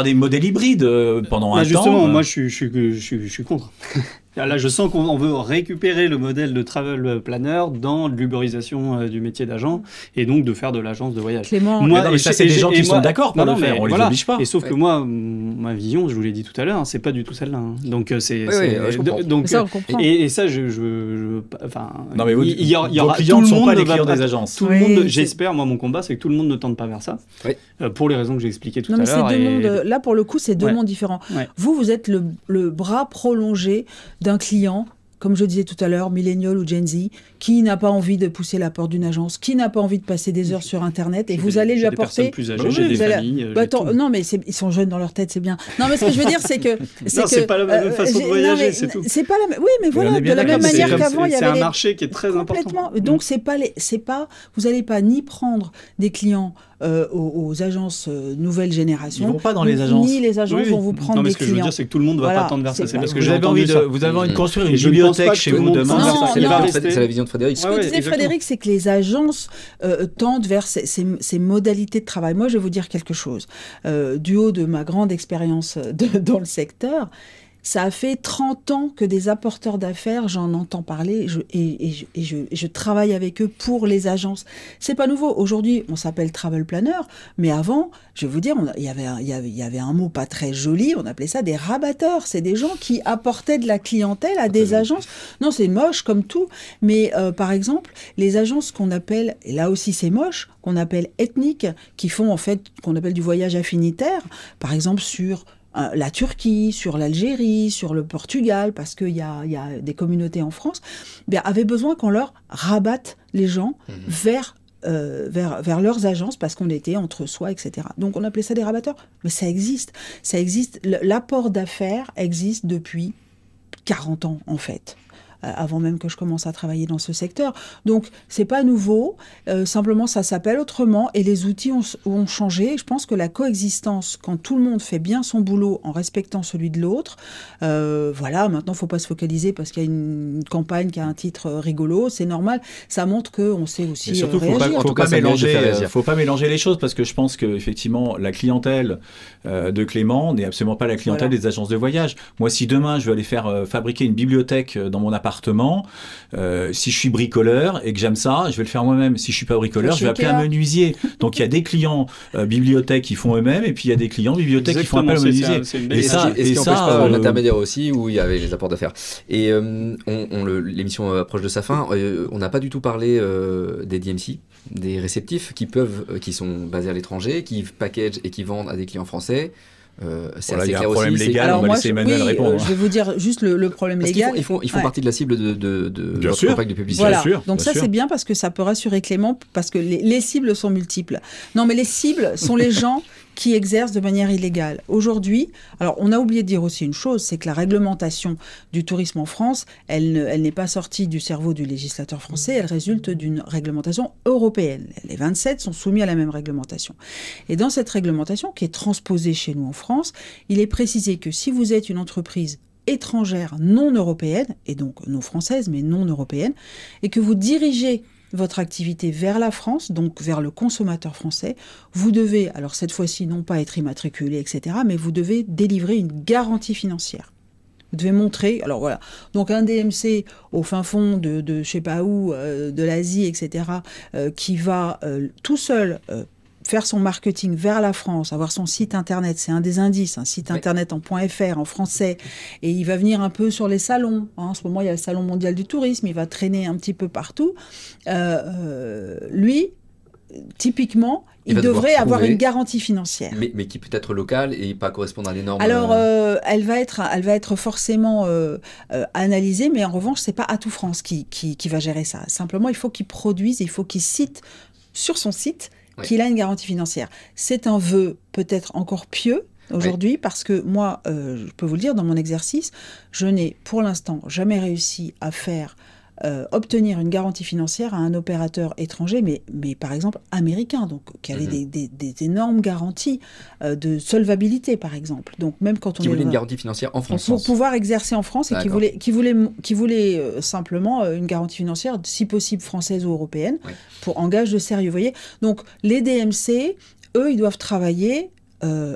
des modèles hybrides pendant un temps. Justement, moi, je suis contre. Là, je sens qu'on veut récupérer le modèle de travel planner dans l'uberisation du métier d'agent et donc de faire de l'agence de voyage. Clément, mais ça, c'est des gens qui sont d'accord pour le faire, on les oblige pas. Et sauf que moi, ma vision, je vous l'ai dit tout à l'heure, c'est pas du tout celle-là. Hein. Donc, donc ça, on comprend. Et ça, enfin, non, mais il y aura vos clients ne sont pas les clients des agences. Tout le monde, j'espère, moi, mon combat, c'est que tout le monde ne tente pas vers ça, pour les raisons que j'ai expliquées tout à l'heure. Là, pour le coup, c'est deux mondes différents. Vous êtes le bras prolongé d'un client comme je disais tout à l'heure, millénial ou Gen Z, qui n'a pas envie de pousser la porte d'une agence, qui n'a pas envie de passer des heures sur Internet, et vous allez lui apporter... Des personnes plus âgées, j'ai des familles... non, mais ils sont jeunes dans leur tête, c'est bien. Non, mais ce que je veux dire, c'est que... c'est pas la même façon de voyager, c'est tout. C'est pas la même... Oui, mais voilà, de la même manière qu'avant, il y avait... C'est un marché qui est très important. Donc, vous n'allez pas ni prendre des clients aux agences nouvelle génération. Ils ne vont pas dans les agences. Ni les agences vont vous prendre des clients. Ce que je veux dire, c'est que tout le monde ne va pas tendre vers ça. C'est parce que vous avez envie de construire une bibliothèque chez vous demain. C'est la vision de Frédéric. Ce que disait Frédéric, c'est que les agences tendent vers ces modalités de travail. Moi, je vais vous dire quelque chose. Du haut de ma grande expérience dans le secteur, ça a fait 30 ans que des apporteurs d'affaires, j'en entends parler et je travaille avec eux pour les agences. C'est pas nouveau. Aujourd'hui, on s'appelle travel planner, mais avant, je vais vous dire, il y avait un mot pas très joli, on appelait ça des rabatteurs. C'est des gens qui apportaient de la clientèle à des agences. Non, c'est moche comme tout, mais par exemple, les agences qu'on appelle, et là aussi c'est moche, qu'on appelle ethniques, qui font en fait, qu'on appelle du voyage affinitaire, par exemple sur la Turquie, sur l'Algérie, sur le Portugal, parce qu'il y a des communautés en France, avaient besoin qu'on leur rabatte les gens vers leurs agences, parce qu'on était entre soi, etc. Donc on appelait ça des rabatteurs. Mais ça existe. L'apport d'affaires existe depuis 40 ans, en fait. Avant même que je commence à travailler dans ce secteur. Donc, c'est pas nouveau, simplement ça s'appelle autrement et les outils ont changé. Je pense que la coexistence, quand tout le monde fait bien son boulot en respectant celui de l'autre, voilà, maintenant, faut pas se focaliser parce qu'il y a une campagne qui a un titre rigolo, c'est normal, ça montre qu'on sait aussi surtout, réagir. Faut pas mélanger les choses parce que je pense qu'effectivement, la clientèle de Clément n'est absolument pas la clientèle des agences de voyage. Moi, si demain, je veux aller faire fabriquer une bibliothèque dans mon appartement, si je suis bricoleur et que j'aime ça, je vais le faire moi-même. Si je suis pas bricoleur, je vais appeler un menuisier. Donc il y a des clients bibliothèques qui font eux-mêmes et puis il y a des clients bibliothèques qui font appel au menuisier. Et ça, un intermédiaire aussi où il y avait les apports d'affaires. Et l'émission approche de sa fin. On n'a pas du tout parlé des DMC, des réceptifs qui sont basés à l'étranger, qui packagent et qui vendent à des clients français. C'est assez clair aussi. Légal, on va laisser Emmanuel répondre. Je vais vous dire juste le problème légal. Ils font partie de la cible de votre campagne de publicité. Voilà. Donc ça, c'est bien parce que ça peut rassurer Clément, parce que les cibles sont multiples. Non, mais les cibles sont les gens qui exercent de manière illégale. Aujourd'hui, alors on a oublié de dire aussi une chose, c'est que la réglementation du tourisme en France, elle n'est pas sortie du cerveau du législateur français, elle résulte d'une réglementation européenne. Les 27 sont soumis à la même réglementation. Et dans cette réglementation, qui est transposée chez nous en France, il est précisé que si vous êtes une entreprise étrangère non européenne, et donc non française, mais non européenne, et que vous dirigez votre activité vers la France, donc vers le consommateur français, vous devez, alors cette fois-ci, non pas être immatriculé, etc., mais vous devez délivrer une garantie financière. Vous devez montrer, alors voilà, donc un DMC au fin fond de je sais pas où, de l'Asie, etc., qui va tout seul faire son marketing vers la France, avoir son site internet, c'est un des indices, un site internet en .fr, en français, et il va venir un peu sur les salons. En ce moment, il y a le Salon mondial du tourisme, il va traîner un petit peu partout. Lui, typiquement, il devrait avoir une garantie financière. Mais qui peut être locale et pas correspondre à les normes. Alors, elle va être forcément analysée, mais en revanche, c'est pas Atout France qui va gérer ça. Simplement, il faut qu'il produise, il faut qu'il cite sur son site qu'il a une garantie financière. C'est un vœu peut-être encore pieux aujourd'hui, parce que moi, je peux vous le dire, dans mon exercice, je n'ai pour l'instant jamais réussi à faire obtenir une garantie financière à un opérateur étranger, mais par exemple américain, donc qui avait des énormes garanties de solvabilité, par exemple. Donc même quand on voulait une garantie financière en France, pour pouvoir exercer en France, et qui voulait simplement une garantie financière, si possible française ou européenne, pour en gage de sérieux. Vous voyez. Donc les DMC, eux, ils doivent travailler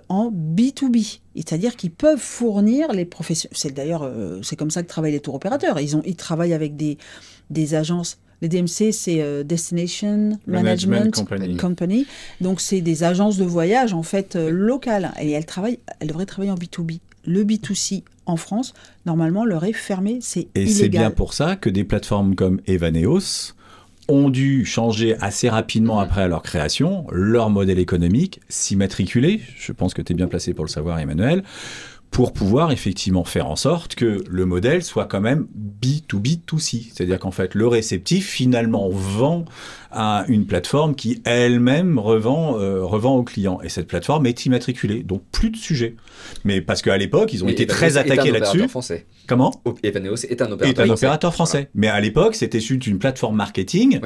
en B2B, c'est-à-dire qu'ils peuvent fournir les professionnels. C'est comme ça que travaillent les tours opérateurs. Ils travaillent avec des agences. Les DMC, c'est Destination Management Company. Donc c'est des agences de voyage en fait locales, et elles devraient travailler en B2B. Le B2C en France, normalement, leur est fermé, c'est illégal. Et c'est bien pour ça que des plateformes comme Evaneos ont dû changer assez rapidement après leur création, leur modèle économique, s'immatriculer, je pense que tu es bien placé pour le savoir Emmanuel, pour pouvoir effectivement faire en sorte que le modèle soit quand même B2B2C. C'est-à-dire qu'en fait, le réceptif, finalement, vend à une plateforme qui elle-même revend au client. Et cette plateforme est immatriculée. Donc, plus de sujet. Mais parce qu'à l'époque, ils ont été très attaqués là-dessus. Comment ? Evaneos est un opérateur français. Voilà. Mais à l'époque, c'était une plateforme marketing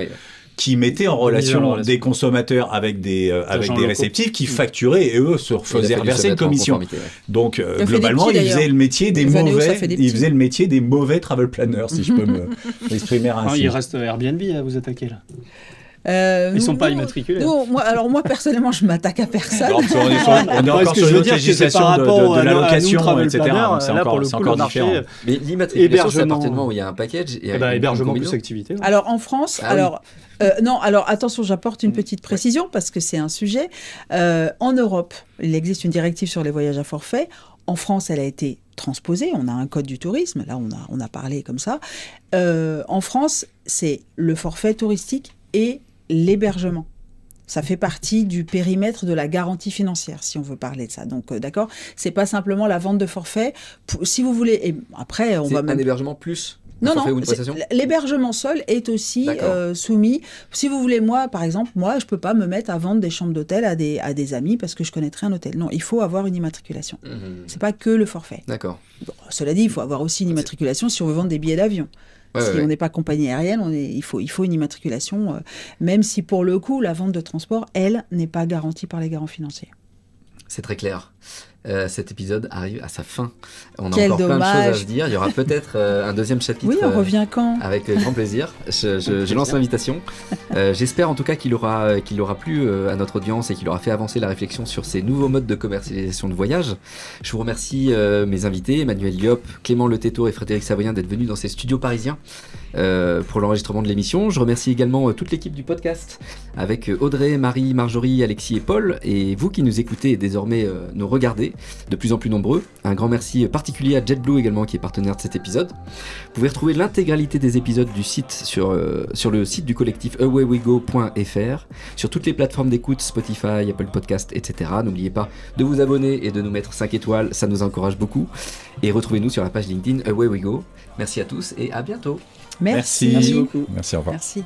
qui mettait en relation des consommateurs avec des réceptifs qui facturaient et eux se faisaient reverser une commission. Donc globalement, ils faisaient le métier des mauvais travel planners, si je peux m'exprimer ainsi. Il reste Airbnb à vous attaquer là. Ils sont pas immatriculés. Moi personnellement, je m'attaque à personne. Alors, on est encore sur une législation de la location, etc. C'est encore différent. Mais l'immatriculation, c'est à partir du moment où il y a un package. Hébergement plus activité. Alors en France, attention, j'apporte une petite précision parce que c'est un sujet. En Europe, il existe une directive sur les voyages à forfait. En France, elle a été transposée. On a un code du tourisme. Là, on a parlé comme ça. En France, c'est le forfait touristique et l'hébergement. Ça fait partie du périmètre de la garantie financière, si on veut parler de ça. Donc, d'accord, c'est pas simplement la vente de forfait. Si vous voulez, et après, on va même... un hébergement plus non, l'hébergement seul est aussi soumis. Si vous voulez, par exemple, je peux pas me mettre à vendre des chambres d'hôtel à des amis parce que je connaîtrais un hôtel. Non, il faut avoir une immatriculation. C'est pas que le forfait. D'accord. Bon, cela dit, il faut avoir aussi une immatriculation si on veut vendre des billets d'avion. On n'est pas compagnie aérienne, il faut une immatriculation, même si pour le coup, la vente de transport, elle, n'est pas garantie par les garants financiers. C'est très clair. Cet épisode arrive à sa fin. On a Quel encore dommage. plein de choses à se dire. Il y aura peut-être un deuxième chapitre. Oui, on revient quand ? Avec grand plaisir. Je lance l'invitation. J'espère en tout cas qu'il aura plu à notre audience et qu'il aura fait avancer la réflexion sur ces nouveaux modes de commercialisation de voyage. Je vous remercie mes invités, Emmanuel Diop, Clément Le Tétaux et Frédéric Savoyen d'être venus dans ces studios parisiens pour l'enregistrement de l'émission. Je remercie également toute l'équipe du podcast avec Audrey, Marie, Marjorie, Alexis et Paul, et vous qui nous écoutez et désormais nous regardez, de plus en plus nombreux. Un grand merci particulier à JetBlue également qui est partenaire de cet épisode. Vous pouvez retrouver l'intégralité des épisodes du site sur le site du collectif awayWeGo.fr, sur toutes les plateformes d'écoute, Spotify, Apple Podcast, etc. N'oubliez pas de vous abonner et de nous mettre 5 étoiles, ça nous encourage beaucoup. Et retrouvez-nous sur la page LinkedIn Away We Go. Merci à tous et à bientôt. Merci. Merci beaucoup. Merci, au revoir. Merci.